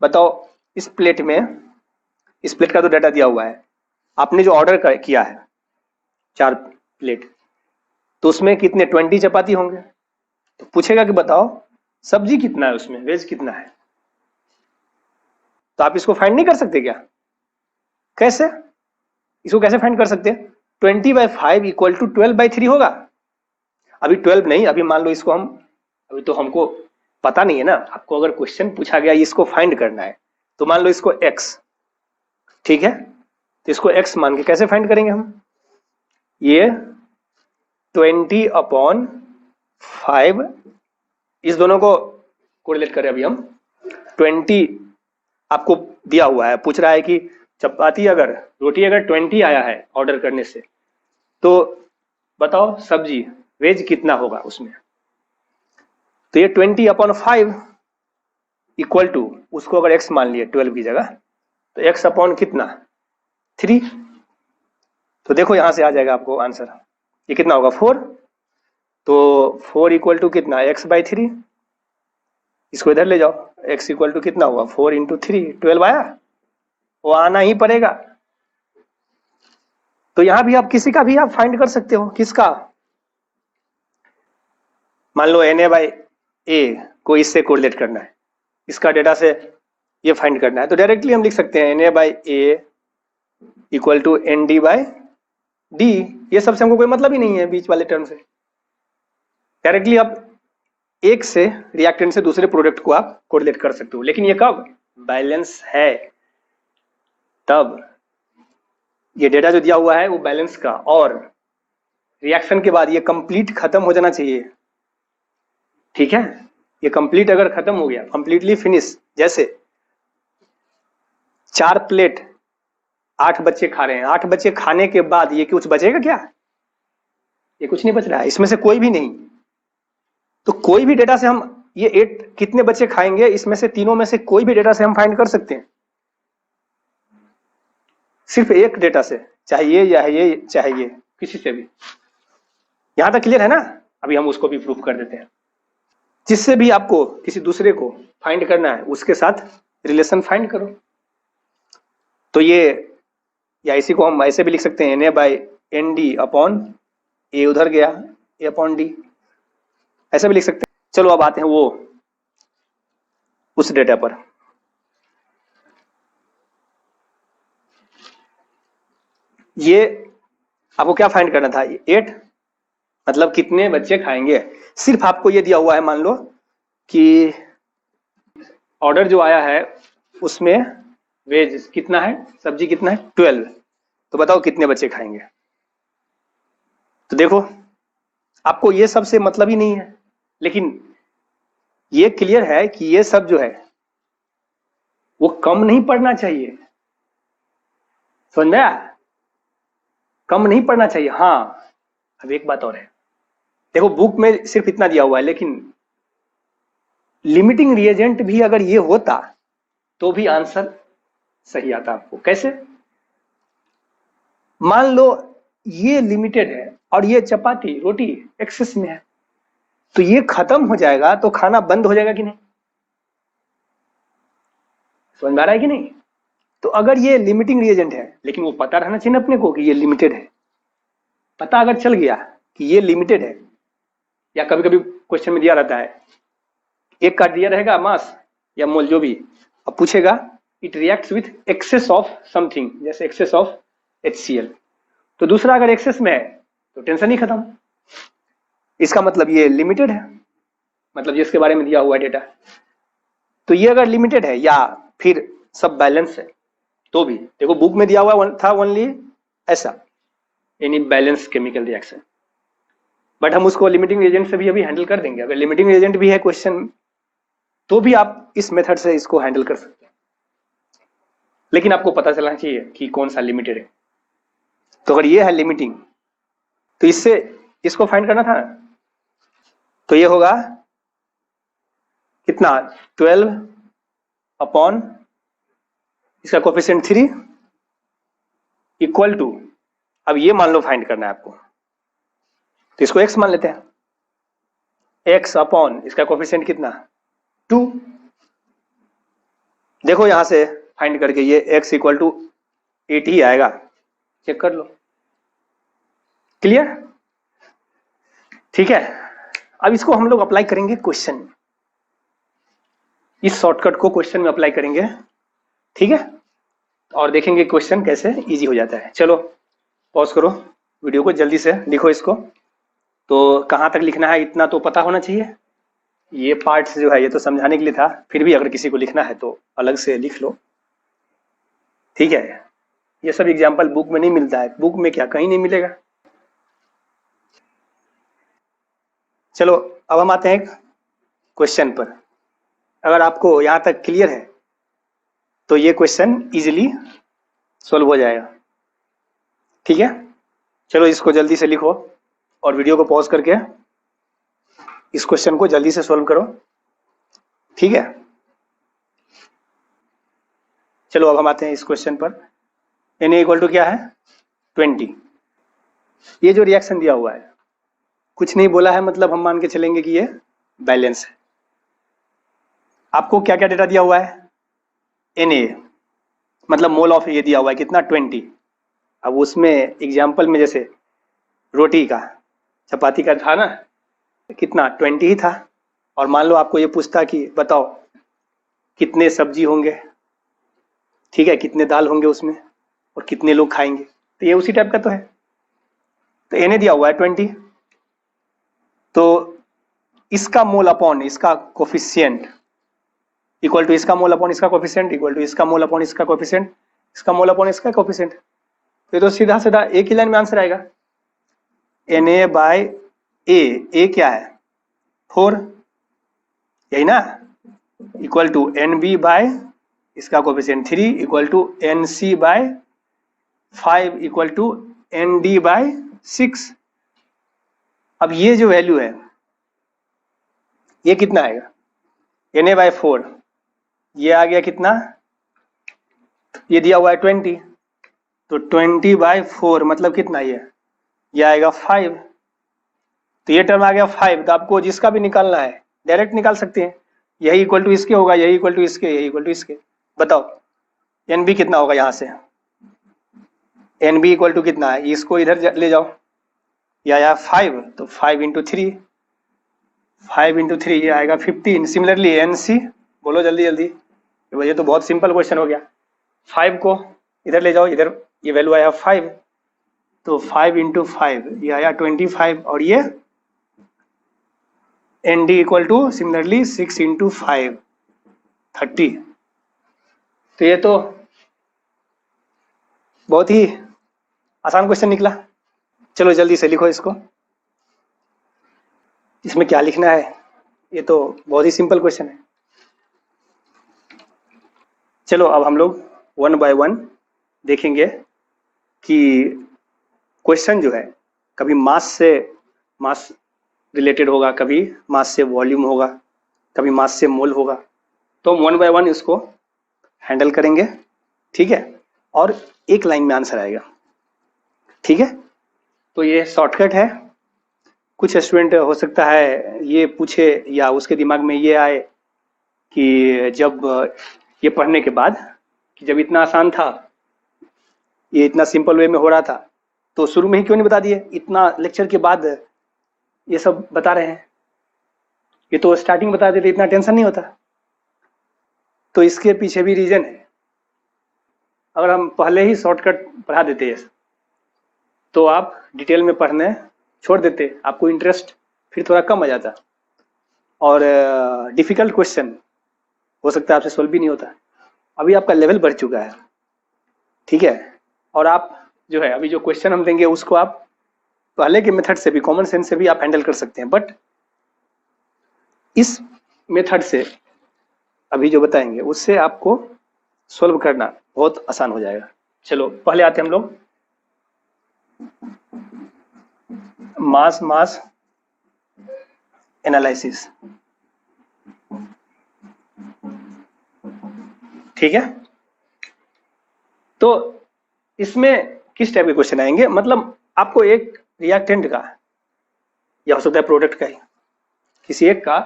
बताओ इस प्लेट में, इस प्लेट का तो डाटा दिया हुआ है, आपने जो ऑर्डर किया है 4 प्लेट, तो उसमें कितने 20 चपाती होंगे। तो पूछेगा कि बताओ सब्जी कितना है उसमें, वेज कितना है। तो आप इसको फाइंड नहीं कर सकते क्या? कैसे, इसको कैसे फाइंड कर सकते? 20/5 इक्वल टू 12/3 होगा। अभी 12 नहीं, अभी मान लो इसको हम, अभी तो हमको पता नहीं है ना, आपको अगर क्वेश्चन पूछा गया इसको फाइंड करना है, तो मान लो इसको x, ठीक है, तो इसको x मान के कैसे फाइंड करेंगे हम? ये 20/5, इस दोनों को कोरिलेट करें अभी हम। 20 आपको दिया हुआ है, पूछ रहा है कि चपाती अगर, रोटी अगर 20 आया है ऑर्डर करने से, तो बताओ सब्जी वेज कितना होगा उसमें। तो ये 20/5 इक्वल टू, उसको अगर x मान लिए 12 की जगह, तो x अपॉन कितना 3। तो देखो यहां से आ जाएगा आपको आंसर, ये कितना होगा 4। तो 4 इक्वल टू कितना x/3, इसको इधर ले जाओ, x इक्वल टू कितना हुआ 4 इंटू 3, 12 आया, वो आना ही पड़ेगा। तो यहां भी आप किसी का भी आप फाइंड कर सकते हो, किसका, मान लो Na/A को इससे कोरिलेट करना है, इसका डेटा से ये फाइंड करना है, तो डायरेक्टली हम लिख सकते हैं Na/A इक्वल टू ND/D। ये सबसे हमको कोई मतलब ही नहीं है बीच वाले टर्म से, डायरेक्टली आप एक से रिएक्टेंट से दूसरे प्रोडक्ट को आप कोरिलेट कर सकते हो। लेकिन ये कब बैलेंस है, तब ये डेटा जो दिया हुआ है वो बैलेंस का, और रिएक्शन के बाद ये कंप्लीट खत्म हो जाना चाहिए। ठीक है, ये कंप्लीट अगर खत्म हो गया, कंप्लीटली फिनिश, जैसे 4 प्लेट 8 बच्चे खा रहे हैं, 8 बच्चे खाने के बाद ये कुछ बचेगा क्या? ये कुछ नहीं बच रहा है, इसमें से कोई भी नहीं। तो कोई भी डेटा से हम ये 8 कितने बच्चे खाएंगे, इसमें से तीनों में से कोई भी डेटा से हम फाइंड कर सकते हैं। सिर्फ एक डेटा से, चाहे ये चाहे ये, किसी से भी। यहां तक क्लियर है ना? अभी हम उसको भी प्रूफ कर देते हैं। जिससे भी आपको किसी दूसरे को फाइंड करना है उसके साथ रिलेशन फाइंड करो। तो ये, या इसी को हम ऐसे भी लिख सकते हैं, Na by N D upon A, उधर गया ए अपॉन डी, ऐसा भी लिख सकते हैं। चलो अब आते हैं वो उस डेटा पर। ये आपको क्या फाइंड करना था? 8 मतलब कितने बच्चे खाएंगे। सिर्फ आपको ये दिया हुआ है, मान लो कि ऑर्डर जो आया है उसमें वेज कितना है, सब्जी कितना है, 12। तो बताओ कितने बच्चे खाएंगे। तो देखो आपको ये सब से मतलब ही नहीं है, लेकिन ये क्लियर है कि ये सब जो है वो कम नहीं पड़ना चाहिए। समझ में आया? कम नहीं पड़ना चाहिए। हाँ, अब एक बात और है, देखो बुक में सिर्फ इतना दिया हुआ है, लेकिन लिमिटिंग रिएजेंट भी अगर ये होता तो भी आंसर सही आता आपको। कैसे? मान लो ये लिमिटेड है और ये चपाती रोटी एक्सेस में है, तो ये खत्म हो जाएगा तो खाना बंद हो जाएगा कि नहीं? समझ में आ रहा है कि नहीं? तो अगर ये लिमिटिंग रिएजेंट है, लेकिन वो पता रहना चाहिए ना अपने को कि ये लिमिटेड है। पता अगर चल गया कि ये लिमिटेड है, या कभी कभी क्वेश्चन में दिया रहता है एक का दिया रहेगा मास या मोल जो भी, अब पूछेगा it reacts with access of something, जैसे एक्सेस ऑफ HCl। तो दूसरा अगर एक्सेस में है तो टेंशन ही खत्म। इसका मतलब ये लिमिटेड है, मतलब जिसके बारे में दिया हुआ है डेटा। तो ये अगर लिमिटेड है या फिर सब बैलेंस है तो भी देखो बुक में दिया हुआ था ओनली ऐसा, any balance chemical reaction, but हम उसको लिमिटिंग एजेंट से भी अभी हैंडल कर देंगे। अगर लिमिटिंग एजेंट भी है क्वेश्चन तो भी आप इस मेथड से इसको हैंडल कर सकते हैं, लेकिन आपको पता चलना चाहिए कि कौन सा लिमिटेड है। तो अगर ये है लिमिटिंग तो इससे इसको फाइंड करना था, तो ये होगा कितना, 12 अपॉन इसका कोफिशिएंट 3 इक्वल टू, अब ये मान लो फाइंड करना है आपको, तो इसको x मान लेते हैं, x अपॉन इसका कोफिशिएंट कितना, 2। देखो यहां से फाइंड करके ये x इक्वल टू 8 ही आएगा, चेक कर लो। क्लियर? ठीक है, अब इसको हम लोग अप्लाई करेंगे क्वेश्चन में, इस शॉर्टकट को क्वेश्चन में अप्लाई करेंगे। ठीक है, और देखेंगे क्वेश्चन कैसे इजी हो जाता है। चलो पॉज करो वीडियो को, जल्दी से लिखो इसको। तो कहाँ तक लिखना है इतना तो पता होना चाहिए। ये पार्ट्स जो है ये तो समझाने के लिए था, फिर भी अगर किसी को लिखना है तो अलग से लिख लो। ठीक है, ये सब एग्जाम्पल बुक में नहीं मिलता है, बुक में क्या कहीं नहीं मिलेगा। चलो अब हम आते हैं क्वेश्चन पर। अगर आपको यहाँ तक क्लियर है तो ये क्वेश्चन इजीली सॉल्व हो जाएगा। ठीक है, चलो इसको जल्दी से लिखो और वीडियो को पॉज करके इस क्वेश्चन को जल्दी से सॉल्व करो। ठीक है, चलो अब हम आते हैं इस क्वेश्चन पर। Na इक्वल टू क्या है, 20। ये जो रिएक्शन दिया हुआ है कुछ नहीं बोला है, मतलब हम मान के चलेंगे कि ये बैलेंस है। आपको क्या क्या डेटा दिया हुआ है, Na मतलब मोल ऑफ ये दिया हुआ है कितना, 20। अब उसमें एग्जाम्पल में जैसे रोटी का चपाती का था ना, कितना 20 ही था। और मान लो आपको ये पूछता कि बताओ कितने सब्जी होंगे, ठीक है, कितने दाल होंगे उसमें और कितने लोग खाएंगे, तो ये उसी टाइप का तो है। तो Na दिया हुआ है 20, तो इसका मोल अपॉन इसका कोफिशिएंट इक्वल टू इसका मोल अपॉन इसका कोफिशिएंट इक्वल टू इसका मोल अपॉन इसका कोफिशिएंट, इसका मोल अपॉन इसका कोफिशिएंट। तो ये तो सीधा सीधा एक ही लाइन में आंसर आएगा, Na बाय ए क्या है 4, यही ना, इक्वल टू NB बाय इसका coefficient 3 equal to NC by 5 equal to ND by 6। अब ये जो वैल्यू है ये कितना आएगा, Na बाय 4, ये आ गया कितना, ये दिया हुआ है 20, तो 20/4 मतलब कितना ये आएगा 5। तो ये टर्म आ गया 5। तो आपको जिसका भी निकालना है डायरेक्ट निकाल सकते हैं, यही इक्वल टू इसके होगा, यही इक्वल टू इसके, यही इक्वल टू इसके। बताओ एन बी कितना होगा यहाँ से, एन बी इक्वल टू कितना है, इसको इधर ले जाओ, या 5, तो 5 × 3, 5 × 3 ये आएगा 15। सिमिलरली एन सी, बोलो जल्दी जल्दी, ये तो बहुत सिंपल क्वेश्चन हो गया। 5 को इधर ले जाओ, इधर ये वैल्यू आया 5, तो 5 × 5 ये आया 25, और ये N D equal to similarly 6 × 5 30। तो ये तो बहुत ही आसान क्वेश्चन निकला। चलो जल्दी से लिखो इसको, इसमें क्या लिखना है, ये तो बहुत ही सिंपल क्वेश्चन है। चलो अब हम लोग 1 बाय 1 देखेंगे कि क्वेश्चन जो है कभी मास रिलेटेड होगा, कभी मास से वॉल्यूम होगा, कभी मास से मोल होगा। तो हम 1 बाय 1 इसको हैंडल करेंगे, ठीक है, और एक लाइन में आंसर आएगा, ठीक है। तो ये शॉर्टकट है। कुछ स्टूडेंट हो सकता है ये पूछे या उसके दिमाग में ये आए कि जब ये पढ़ने के बाद कि जब इतना आसान था, ये इतना सिंपल वे में हो रहा था, तो शुरू में ही क्यों नहीं बता दिए, इतना लेक्चर के बाद ये सब बता रहे हैं, ये तो स्टार्टिंग बता देते इतना टेंशन नहीं होता। तो इसके पीछे भी रीजन है। अगर हम पहले ही शॉर्टकट पढ़ा देते हैं तो आप डिटेल में पढ़ने छोड़ देते, आपको इंटरेस्ट फिर थोड़ा कम आ जाता, और डिफिकल्ट क्वेश्चन हो सकता है आपसे सोल्व भी नहीं होता। अभी आपका लेवल बढ़ चुका है, ठीक है, और आप जो है अभी जो क्वेश्चन हम देंगे उसको आप पहले के मेथड से भी, कॉमन सेंस से भी आप हैंडल कर सकते हैं, बट इस मेथड से अभी जो बताएंगे उससे आपको सोल्व करना बहुत आसान हो जाएगा। चलो पहले आते हैं हम लोग मास एनालिसिस, ठीक है। तो इसमें किस टाइप के क्वेश्चन आएंगे, मतलब आपको एक रिएक्टेंट का या हो सकता है प्रोडक्ट का ही, किसी एक का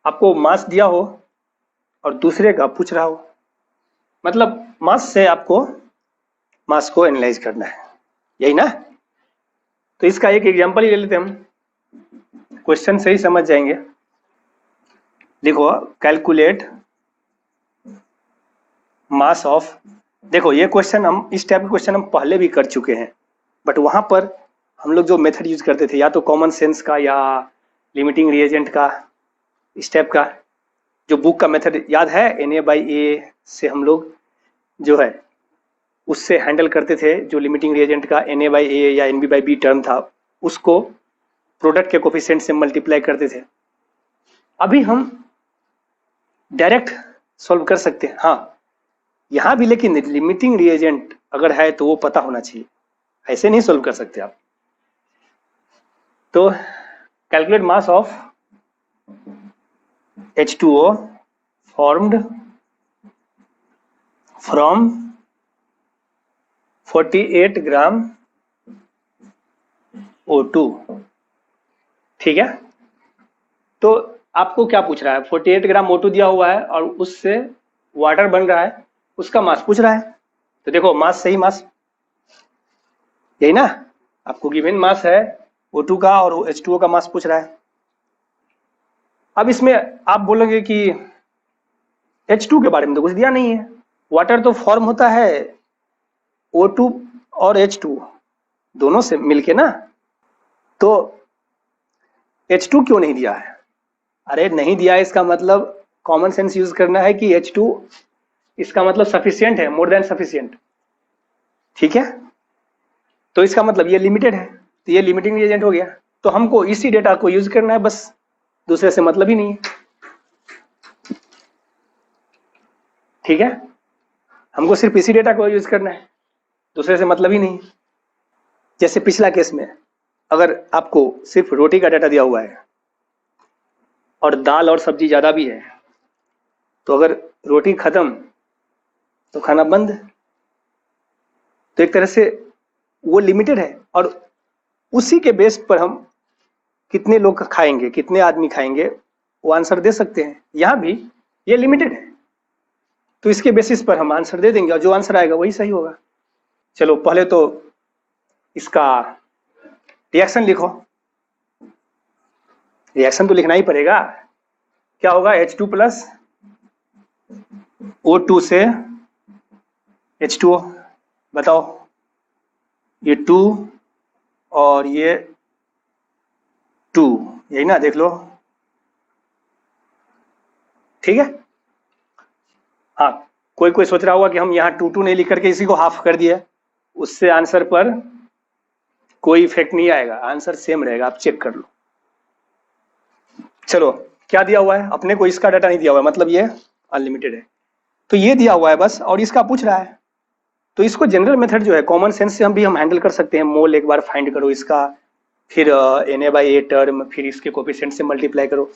आपको मास दिया हो और दूसरे का पूछ रहा हो, मतलब मास से आपको मास को एनालाइज करना है, यही ना। तो इसका एक एग्जांपल ही ले लेते हैं हम, क्वेश्चन से ही समझ जाएंगे। देखो कैलकुलेट मास ऑफ, देखो ये क्वेश्चन हम इस टाइप के क्वेश्चन हम पहले भी कर चुके हैं, बट वहां पर हम लोग जो मेथड यूज करते थे या तो कॉमन सेंस का या लिमिटिंग रिएजेंट का, इस टाइप का जो बुक का मेथड याद है, Na/A से हम लोग जो है उससे हैंडल करते थे। जो लिमिटिंग रिएजेंट का Na/A या Nb/B टर्म था उसको प्रोडक्ट के कोफिशिएंट से मल्टीप्लाई करते थे। अभी हम डायरेक्ट सॉल्व कर सकते हैं, हाँ यहाँ भी, लेकिन लिमिटिंग रिएजेंट अगर है तो वो पता होना चाहिए, ऐसे नहीं सॉल्व कर सकते आप। तो calculate mass of H2O formed from 48 gram O2, ठीक है। तो आपको क्या पूछ रहा है, 48 ग्राम O2 दिया हुआ है और उससे वाटर बन रहा है, उसका मास पूछ रहा है। तो देखो मास सही मास यही ना, आपको गिवन मास है O2 का और H2O का मास पूछ रहा है। अब इसमें आप बोलोगे कि H2 के बारे में तो कुछ दिया नहीं है, वाटर तो फॉर्म होता है O2 और H2 दोनों से मिलके ना, तो H2 क्यों नहीं दिया है? अरे नहीं दिया है इसका मतलब कॉमन सेंस यूज करना है कि H2 इसका मतलब सफिशिएंट है, मोर देन सफिशिएंट, ठीक है। तो इसका मतलब ये लिमिटेड है, तो ये लिमिटिंग रिएजेंट हो गया। तो हमको इसी डेटा को यूज करना है, बस दूसरे से मतलब ही नहीं है, ठीक है। हमको सिर्फ इसी डेटा को यूज करना है, दूसरे से मतलब ही नहीं। जैसे पिछला केस में अगर आपको सिर्फ रोटी का डाटा दिया हुआ है और दाल और सब्जी ज़्यादा भी है, तो अगर रोटी खत्म तो खाना बंद, तो एक तरह से वो लिमिटेड है, और उसी के बेस पर हम कितने लोग खाएंगे, कितने आदमी खाएंगे, वो आंसर दे सकते हैं। यहाँ भी ये लिमिटेड है, तो इसके बेसिस पर हम आंसर दे देंगे, और जो आंसर आएगा वही सही होगा। चलो पहले तो इसका रिएक्शन लिखो। रिएक्शन तो लिखना ही पड़ेगा। क्या होगा, H2 प्लस O2 से H2O। बताओ, ये 2 और ये 2, यही ना, देख लो। ठीक है। हाँ, कोई सोच रहा होगा कि हम यहाँ 2 नहीं लिख करके इसी को हाफ कर दिया, उससे आंसर पर कोई इफेक्ट नहीं आएगा, आंसर सेम रहेगा, आप चेक कर लो। चलो, क्या दिया हुआ है अपने को, इसका डाटा नहीं दिया हुआ है, मतलब ये अनलिमिटेड है, तो ये दिया हुआ है बस, और इसका पूछ रहा है। तो इसको जनरल मेथड जो है, कॉमन सेंस से हम हैंडल कर सकते हैं। मोल एक बार फाइंड करो इसका, फिर Na/A टर्म, फिर इसके कोफिशिएंट से मल्टीप्लाई करो।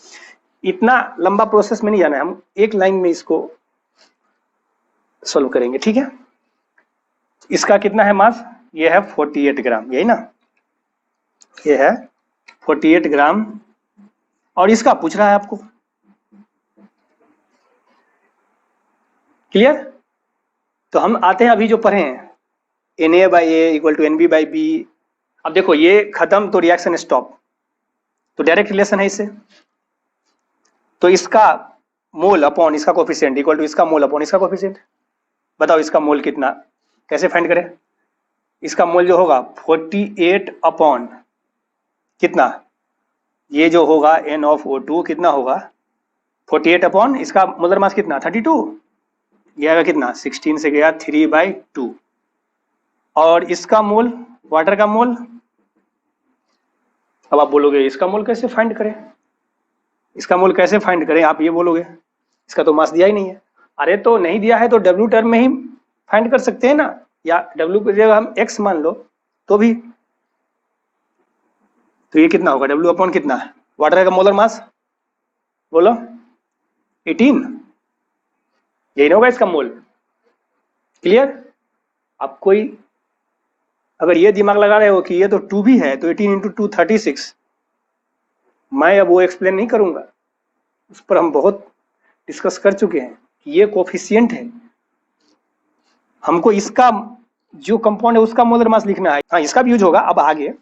इतना लंबा प्रोसेस में नहीं जाना है, हम एक लाइन में इसको सॉल्व करेंगे। ठीक है। इसका कितना है मास, ये है 48 ग्राम, यही ना, ये है 48 ग्राम, और इसका पूछ रहा है आपको। क्लियर। तो हम आते हैं अभी जो पढ़े हैं, Na/A इक्वल टू NB/B। अब देखो ये खत्म तो रिएक्शन स्टॉप, तो डायरेक्ट रिलेशन है इससे। तो इसका मोल अपॉन इसका कोफिशिएंट इक्वल टू इसका मोल अपॉन इसका कोफिशिएंट। बताओ इसका मोल कितना, कैसे फाइंड करें। इसका मोल जो होगा 48 अपॉन कितना, ये जो होगा N ऑफ O2 कितना होगा, 48 अपॉन इसका मोलर मास कितना 32, ये आएगा कितना 16 से गया 3/2, और इसका मोल वाटर का मोल। अब आप बोलोगे इसका मोल कैसे फाइंड करें, इसका मोल कैसे फाइंड करें, आप ये बोलोगे इसका तो मास दिया ही नहीं है। अरे तो नहीं दिया है तो W टर्म में ही फाइंड कर सकते हैं ना, या W की जगह हम X मान लो तो भी। तो ये कितना होगा, W अपॉन कितना है वाटर का मोलर मास, बोलो 18, यही होगा इसका मोल। क्लियर। अब कोई अगर ये दिमाग लगा रहे हो कि ये तो 2 भी है, तो 18 × 2 36, मैं अब वो एक्सप्लेन नहीं करूंगा, उस पर हम बहुत डिस्कस कर चुके हैं कि ये कोफिशिएंट है, हमको इसका जो कंपाउंड है उसका मोलर मास लिखना है। हाँ, इसका भी यूज होगा अब आगे।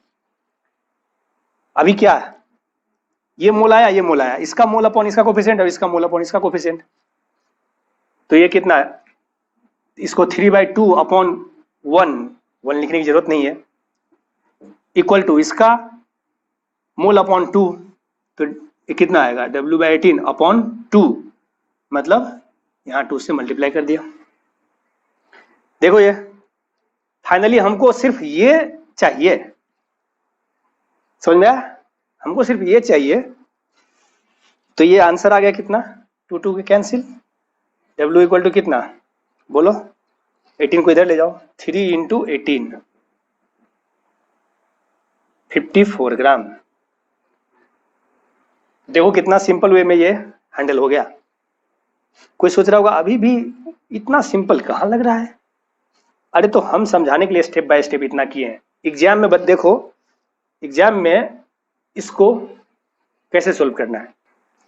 अभी क्या है, ये मोल आया, ये मोल आया, इसका मोल अपॉन इसका कोफिशिएंट और इसका मोल अपॉन इसका कोफिशिएंट, तो ये कितना है, इसको 3/2 अपॉन 1 लिखने की जरूरत नहीं है, इक्वल टू इसका मोल अपॉन 2, तो ये कितना आएगा W/18 अपॉन 2, मतलब यहाँ 2 से मल्टीप्लाई कर दिया। देखो ये फाइनली हमको सिर्फ ये चाहिए, समझ में आया, हमको सिर्फ ये चाहिए, तो ये आंसर आ गया कितना, 2 के कैंसिल, W इक्वल टू कितना, बोलो 18 को इधर ले जाओ, 3 × 18 54 ग्राम। देखो कितना सिंपल वे में ये हैंडल हो गया। कोई सोच रहा होगा अभी भी इतना सिंपल कहाँ लग रहा है, अरे तो हम समझाने के लिए स्टेप बाय स्टेप इतना किए हैं। एग्जाम में बस देखो, एग्जाम में इसको कैसे सोल्व करना है।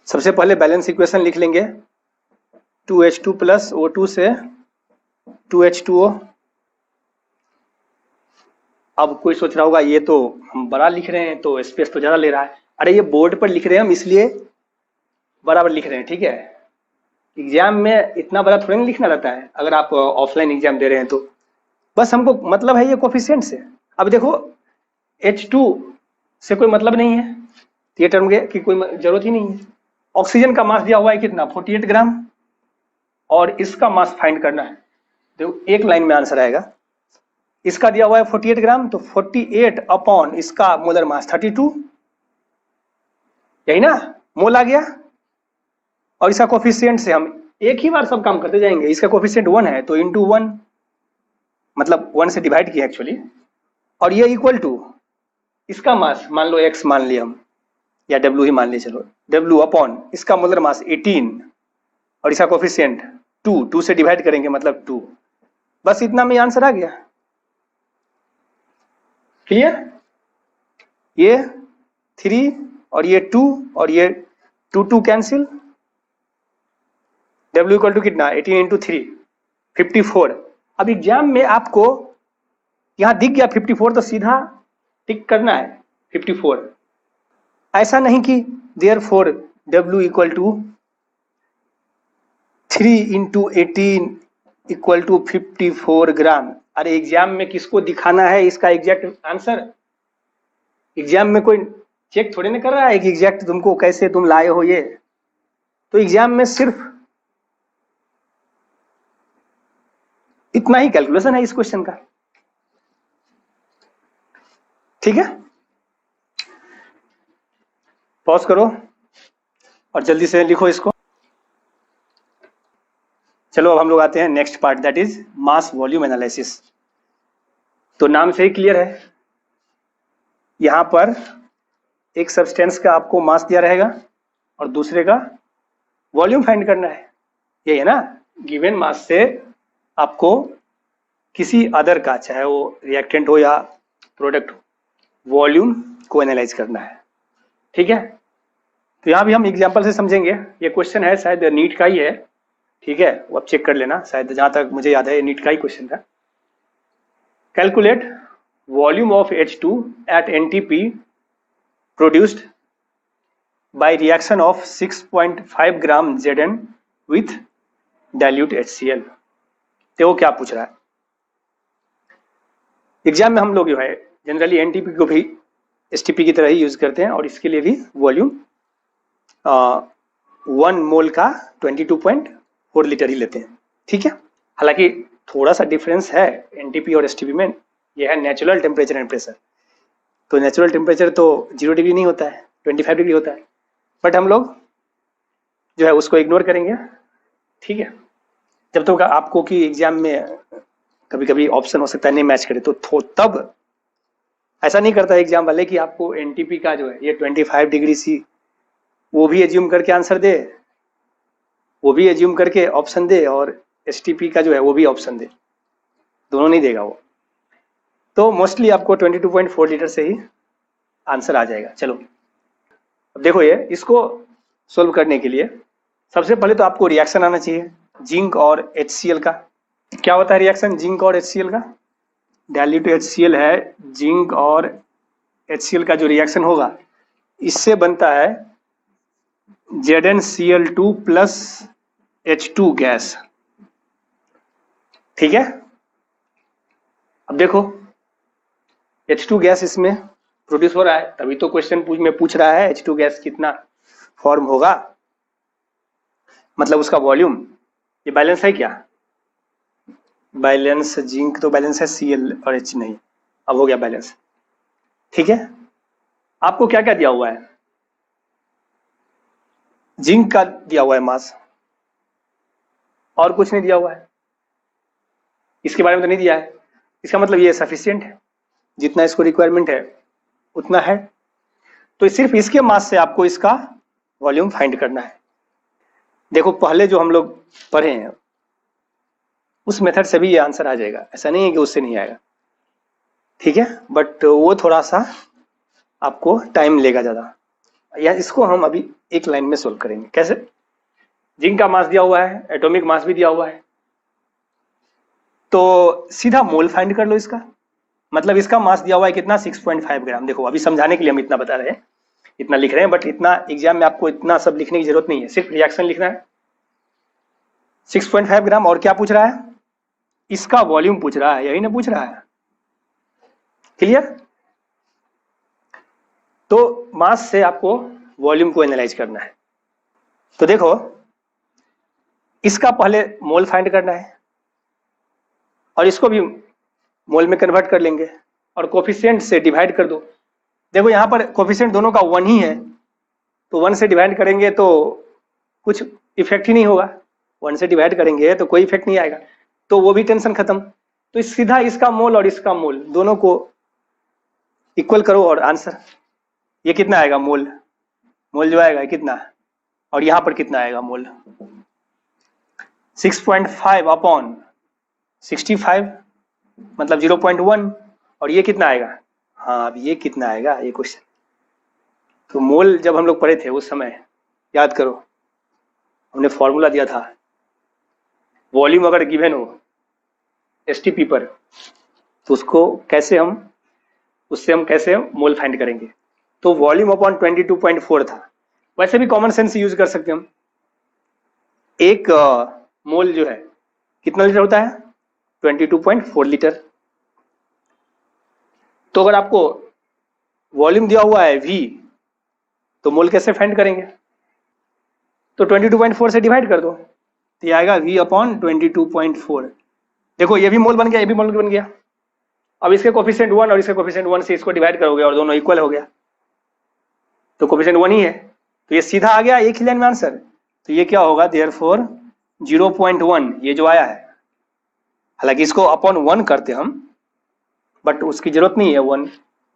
सबसे पहले बैलेंस इक्वेशन लिख लेंगे, 2H2 प्लस O2 से 2H2O। अब कोई सोच रहा होगा ये तो हम बड़ा लिख रहे हैं तो स्पेस तो ज़्यादा ले रहा है। अरे ये बोर्ड पर लिख रहे हैं हम, इसलिए बराबर लिख रहे हैं, ठीक है। एग्जाम में इतना बड़ा थोड़ा नहीं लिखना रहता है, अगर आप ऑफलाइन एग्जाम दे रहे हैं तो। बस हमको मतलब है ये कोफिशिएंट से। अब देखो H2 से कोई मतलब नहीं है, ये टर्म की कोई जरूरत ही नहीं है। ऑक्सीजन का मास दिया हुआ है कितना 48 ग्राम, और इसका मास फाइंड करना है। देखो एक लाइन में आंसर आएगा, इसका दिया हुआ है 48 ग्राम, तो 48 अपॉन इसका मोलर मास 32, यही ना, मोल आ गया। और इसका कोफिशिएंट से हम एक ही बार सब काम करते जाएंगे। इसका कोफिशिएंट 1 है तो इंटू 1, मतलब 1 से डिवाइड किया एक्चुअली, और ये इक्वल टू इसका मास मान लो x मान लिया हम, या W ही मान लिया, चलो W अपॉन इसका मोलर मास 18 और इसका कोफिशिएंट 2 से डिवाइड करेंगे मतलब 2, बस इतना में आंसर आ गया। क्लियर? ये 3 और ये 2 और ये 2 कैंसिल, W इक्वल टू कितना 18 इंटू 3 54। अब एग्जाम में आपको यहां दिख गया 54 तो सीधा टिक करना है 54, ऐसा नहीं कि therefore W equal to 3 into 18 equal to 54 gram. अरे एग्जाम में किसको दिखाना है इसका एग्जैक्ट आंसर? एग्जाम में कोई चेक थोड़ी ना कर रहा है कि एग्जैक्ट तुमको कैसे तुम लाए हो ये। तो एग्जाम में सिर्फ इतना ही कैलकुलेशन है इस क्वेश्चन का, ठीक है? पॉज करो और जल्दी से लिखो इसको। चलो अब हम लोग आते हैं next part, that is mass volume analysis. तो नाम से ही क्लियर है, यहां पर एक सब्सटेंस का आपको मास दिया रहेगा और दूसरे का वॉल्यूम फाइंड करना है, यही है ना? गिवन मास से आपको किसी अदर का, चाहे वो रिएक्टेंट हो या प्रोडक्ट हो, वॉल्यूम को एनालाइज करना है, ठीक है? तो यहाँ भी हम एग्जांपल से समझेंगे। ये क्वेश्चन है शायद नीट का ही है, ठीक है? वो आप चेक कर लेना, शायद जहां तक मुझे याद है ये नीट का ही क्वेश्चन था। Calculate volume of H2 at NTP produced by reaction of 6.5 gram Zn with dilute HCl। देखो क्या पूछ रहा है एग्जाम में। हम लोग जो है जनरली NTP को भी STP की तरह ही यूज करते हैं और इसके लिए भी वॉल्यूम 1 मोल का 22.4 लीटर ही लेते हैं, ठीक है? हालांकि थोड़ा सा डिफरेंस है NTP और STP में, यह है नेचुरल टेम्परेचर एंड प्रेशर। तो नेचुरल टेम्परेचर तो 0 डिग्री नहीं होता है, 25 डिग्री होता है, बट हम लोग जो है उसको इग्नोर करेंगे, ठीक है? जब तक आपको कि एग्जाम में कभी कभी ऑप्शन हो सकता है नहीं मैच करे तो तब ऐसा नहीं करता एग्जाम वाले कि आपको NTP का जो है ये 25 डिग्री सी वो भी एज्यूम करके आंसर दे, वो भी एज्यूम करके ऑप्शन दे, और STP का जो है वो भी ऑप्शन दे, दोनों नहीं देगा वो। तो मोस्टली आपको 22.4 लीटर से ही आंसर आ जाएगा। चलो अब देखो, ये इसको सोल्व करने के लिए सबसे पहले तो आपको रिएक्शन आना चाहिए जिंक और HCl का। क्या होता है रिएक्शन जिंक और HCl का? डाइल्यूट HCl है, जिंक और HCl का जो रिएक्शन होगा इससे बनता है ZnCl2 प्लस H2 गैस, ठीक है? अब देखो H2 गैस इसमें प्रोड्यूस हो रहा है, तभी तो क्वेश्चन में पूछ रहा है H2 गैस कितना फॉर्म होगा, मतलब उसका वॉल्यूम। ये बैलेंस है क्या? बैलेंस जिंक तो बैलेंस है, Cl और H नहीं। अब हो गया बैलेंस, ठीक है? आपको क्या क्या दिया हुआ है? जिंक का दिया हुआ है मास, और कुछ नहीं दिया हुआ है, इसके बारे में तो नहीं दिया है। इसका मतलब ये सफिशिएंट है, जितना इसको रिक्वायरमेंट है उतना है। तो सिर्फ इसके मास से आपको इसका वॉल्यूम फाइंड करना है। देखो पहले जो हम लोग पढ़े हैं उस मेथड से भी ये आंसर आ जाएगा, ऐसा नहीं है कि उससे नहीं आएगा, ठीक है? बट वो थोड़ा सा आपको टाइम लेगा ज़्यादा, या इसको हम अभी एक लाइन में सोल्व करेंगे। कैसे? जिंक का मास दिया हुआ है, एटॉमिक मास भी दिया हुआ है, तो सीधा मोल फाइंड कर लो इसका। मतलब इसका मास दिया हुआ है कितना? 6.5 ग्राम। देखो अभी समझाने के लिए हम इतना बता रहे हैं, इतना लिख रहे हैं, बट इतना एग्जाम में आपको इतना सब लिखने की जरूरत नहीं है, सिर्फ रिएक्शन लिखना है। 6.5 ग्राम, और क्या पूछ रहा है? इसका वॉल्यूम पूछ रहा है, यही ना पूछ रहा है, क्लियर? तो मास से आपको वॉल्यूम को एनालाइज करना है। तो देखो इसका पहले मोल फाइंड करना है और इसको भी मोल में कन्वर्ट कर लेंगे और कोफिशिएंट से डिवाइड कर दो। देखो यहाँ पर कोफिशिएंट दोनों का 1 ही है, तो 1 से डिवाइड करेंगे तो कुछ इफेक्ट ही नहीं होगा, 1 से डिवाइड करेंगे तो कोई इफेक्ट नहीं आएगा, तो वो भी टेंशन खत्म। तो सीधा इसका मोल और इसका मोल दोनों को इक्वल करो और आंसर ये कितना आएगा? मोल जो आएगा कितना, और यहाँ पर कितना आएगा मोल? 6.5 अपॉन 65 मतलब 0.1, और ये कितना आएगा? हाँ अब ये कितना आएगा ये क्वेश्चन। तो मोल जब हम लोग पढ़े थे उस समय, याद करो, हमने फॉर्मूला दिया था, वॉल्यूम अगर गिवन हो एसटीपी पर, तो उससे हम कैसे मोल फाइंड करेंगे। तो वॉल्यूम अपॉन 22.4 था। वैसे भी कॉमन सेंस यूज कर सकते हैं हम। एक मोल जो है कितना लीटर होता है, 22.4 लीटर। तो अगर आपको वॉल्यूम दिया हुआ है V, तो मोल कैसे फाइंड करेंगे, तो 22.4 से डिवाइड कर दो, तो ये आएगा V अपॉन 22.4। देखो ये भी मोल बन गया, ये भी मोल बन गया। अब इसके कोफिशिएंट 1 और इसके कोफिशिएंट 1 से इसको डिवाइड करोगे और दोनों इक्वल हो गया, तो कोफिशिएंट 1 ही है, तो ये सीधा आ गया एक ही लाइन में आंसर। तो ये क्या होगा, देयरफॉर 0.1 ये जो आया है, हालांकि इसको अपॉन 1 करते हम, बट उसकी जरूरत नहीं है 1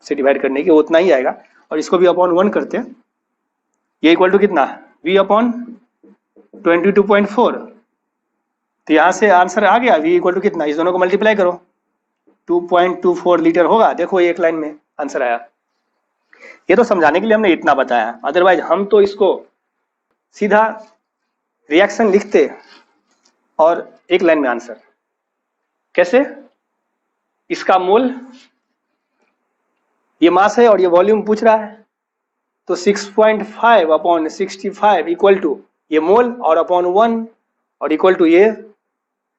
से डिवाइड करने की, उतना ही आएगा। और इसको भी अपॉन 1 करते हैं, ये इक्वल टू कितना, V अपॉन 22.4। तो यहाँ से आंसर आ गया V इक्वल टू कितना, इस दोनों को मल्टीप्लाई करो, 2.24 लीटर होगा। देखो एक लाइन में आंसर आया। ये तो समझाने के लिए हमने इतना बताया, अदरवाइज हम तो इसको सीधा रिएक्शन लिखते और एक लाइन में आंसर। कैसे, इसका मोल, ये मास है और ये वॉल्यूम पूछ रहा है, तो 6.5 अपॉन 65 इक्वल टू ये मोल और अपॉन 1 और इक्वल टू ये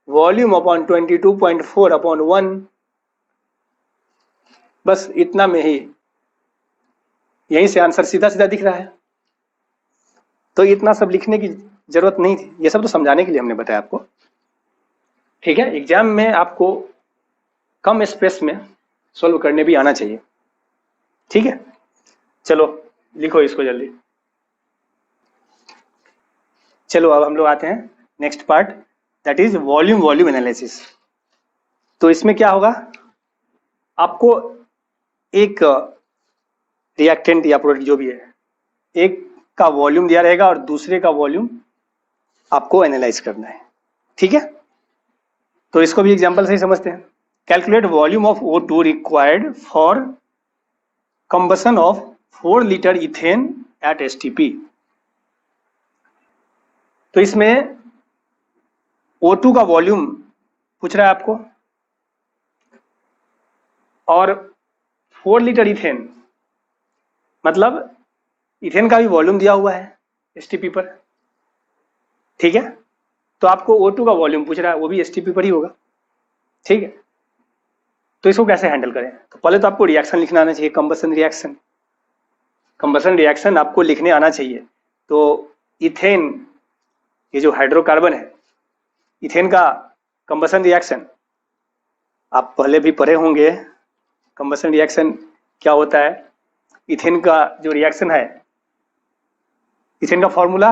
वॉल्यूम अपॉन 22.4 अपॉन 1। बस इतना में ही यहीं से आंसर सीधा सीधा दिख रहा है। तो इतना सब लिखने की जरूरत नहीं थी, ये सब तो समझाने के लिए हमने बताया आपको। ठीक है, एग्जाम में आपको कम स्पेस में सॉल्व करने भी आना चाहिए। ठीक है, चलो लिखो इसको जल्दी। चलो अब हम लोग आते हैं next part, that is volume analysis. तो इसमें क्या होगा, आपको एक रिएक्टेंट या प्रोडक्ट जो भी है, एक का वॉल्यूम दिया रहेगा और दूसरे का वॉल्यूम आपको एनालाइज करना है। ठीक है, तो इसको भी एग्जांपल से ही समझते हैं। Calculate volume of O2 required for combustion of 4 litre ethane at STP। तो इसमें O2 का वॉल्यूम पूछ रहा है आपको और 4 लीटर इथेन, मतलब इथेन का भी वॉल्यूम दिया हुआ है STP पर। ठीक है, तो आपको O2 का वॉल्यूम पूछ रहा है, वो भी STP पर ही होगा। ठीक है, तो इसको कैसे हैंडल करें, तो पहले तो आपको रिएक्शन लिखना आना चाहिए, कंबसन रिएक्शन आपको लिखने आना चाहिए। तो इथेन, ये जो हाइड्रोकार्बन है, इथेन का कंबसन रिएक्शन आप पहले भी पढ़े होंगे। कंबसन रिएक्शन क्या होता है, इथेन का जो रिएक्शन है, इथेन का फॉर्मूला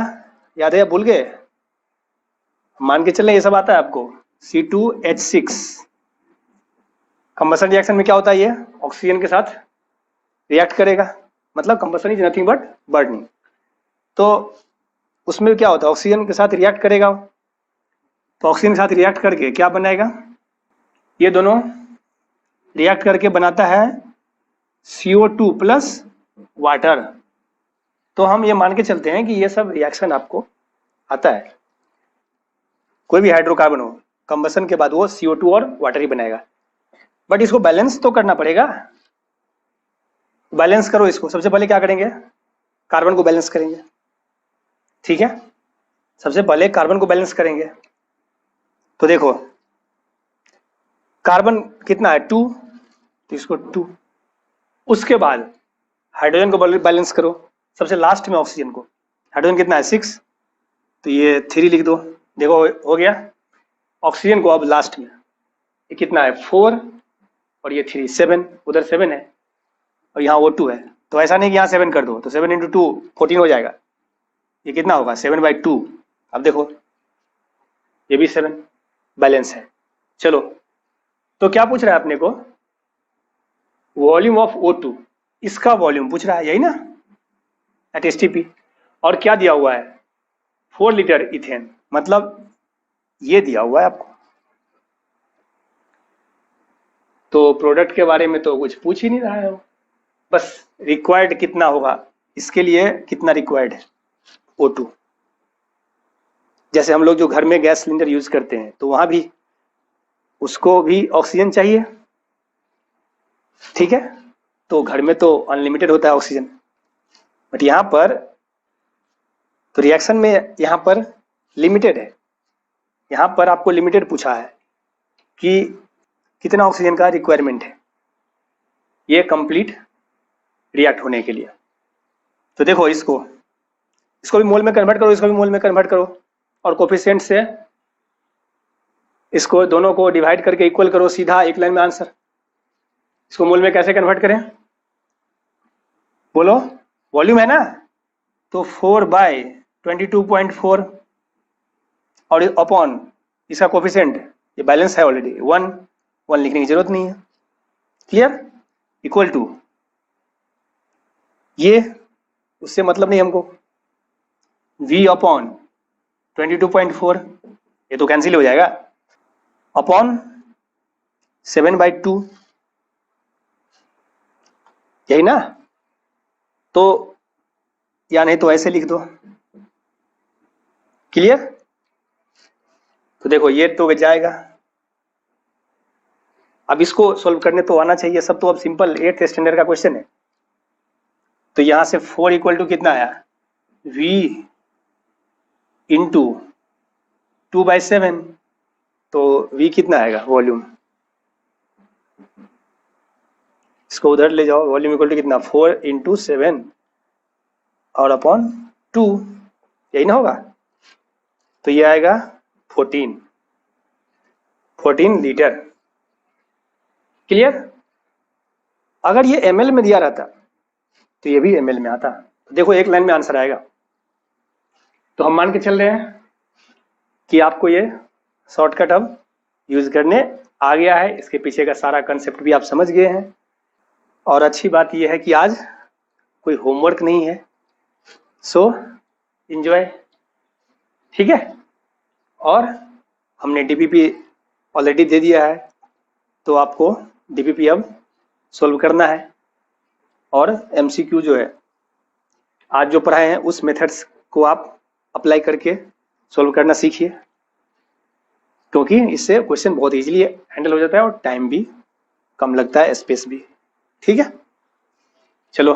याद है या भूल गए, मान के चलें ये सब आता है आपको, C2H6। कंबसन रिएक्शन में क्या होता है, ये ऑक्सीजन के साथ रिएक्ट करेगा, मतलब combustion is nothing but burning. तो उसमें क्या होता है, ऑक्सीजन के साथ रिएक्ट करेगा, तो ऑक्सीजन के साथ रिएक्ट करके क्या बनाएगा, ये दोनों रिएक्ट करके बनाता है CO2 प्लस वाटर। तो हम ये मान के चलते हैं कि ये सब रिएक्शन आपको आता है, कोई भी हाइड्रोकार्बन हो, कंबसन के बाद वो CO2 और वाटर ही बनाएगा। बट इसको बैलेंस तो करना पड़ेगा। बैलेंस करो इसको, सबसे पहले क्या करेंगे, कार्बन को बैलेंस करेंगे। ठीक है, सबसे पहले कार्बन को बैलेंस करेंगे। तो देखो कार्बन कितना है 2, तो इसको 2। उसके बाद हाइड्रोजन को बैलेंस करो, सबसे लास्ट में ऑक्सीजन को। हाइड्रोजन कितना है 6, तो ये 3 लिख दो। देखो हो गया। ऑक्सीजन को अब लास्ट में, ये कितना है 4 और ये 3, 7, उधर 7 है और यहाँ O2 है, तो ऐसा नहीं कि यहाँ 7 कर दो, तो 7 × 2 14 हो जाएगा। ये कितना होगा 7/2। अब देखो ये भी 7 बैलेंस है। चलो, तो क्या पूछ रहा है अपने को, वॉल्यूम ऑफ O2, इसका वॉल्यूम पूछ रहा है, यही ना, एट STP। और क्या दिया हुआ है 4 लीटर इथेन, मतलब ये दिया हुआ है आपको। तो प्रोडक्ट के बारे में तो कुछ पूछ ही नहीं रहा है वो, बस रिक्वायर्ड कितना होगा, इसके लिए कितना रिक्वायर्ड है O2। जैसे हम लोग जो घर में गैस सिलेंडर यूज करते हैं तो वहां भी उसको भी ऑक्सीजन चाहिए, ठीक है। तो घर में तो अनलिमिटेड होता है ऑक्सीजन, बट यहाँ पर तो रिएक्शन में यहाँ पर लिमिटेड है। यहाँ पर आपको लिमिटेड पूछा है कि कितना ऑक्सीजन का रिक्वायरमेंट है ये कंप्लीट रिएक्ट होने के लिए। तो देखो इसको भी मोल में कन्वर्ट करो, इसको भी मोल में कन्वर्ट करो, और कोफिशिएंट से इसको दोनों को डिवाइड करके इक्वल करो, सीधा एक लाइन में आंसर। इसको मोल में कैसे कन्वर्ट करें, बोलो, वॉल्यूम है ना, तो 4/22.4 और अपॉन इसका कोफिशिएंट, ये बैलेंस है ऑलरेडी 1 लिखने की जरूरत नहीं है, क्लियर, इक्वल टू ये, उससे मतलब नहीं हमको, V अपॉन 22.4, ये तो कैंसिल हो जाएगा, अपॉन 7/2, यही ना। तो या नहीं तो ऐसे लिख दो, क्लियर। तो देखो ये तो जाएगा, अब इसको सॉल्व करने तो आना चाहिए सब, तो अब सिंपल 8th स्टैंडर्ड का क्वेश्चन है। तो यहां से 4 इक्वल टू कितना आया, V इंटू 2/7, तो V कितना आएगा वॉल्यूम, इसको उधर ले जाओ, वॉल्यूम इक्वल टू कितना 4 इंटू 7 और अपॉन 2, यही ना होगा। तो ये आएगा 14 लीटर, क्लियर। अगर ये ml में दिया रहता तो ये भी ml में आता, तो देखो एक लाइन में आंसर आएगा। तो हम मान के चल रहे हैं कि आपको ये शॉर्टकट अब यूज करने आ गया है, इसके पीछे का सारा कंसेप्ट भी आप समझ गए हैं। और अच्छी बात यह है कि आज कोई होमवर्क नहीं है, सो एंजॉय, ठीक है। और हमने डीपीपी ऑलरेडी दे दिया है, तो आपको डीपीपी अब सॉल्व करना है, और एमसीक्यू जो है आज जो पढ़ाए हैं उस मेथड्स को आप अप्लाई करके सॉल्व करना सीखिए, क्योंकि इससे क्वेश्चन बहुत इजीली हैंडल हो जाता है और टाइम भी कम लगता है, स्पेस भी, ठीक है। चलो,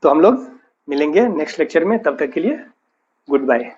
तो हम लोग मिलेंगे नेक्स्ट लेक्चर में, तब तक के लिए गुड बाय।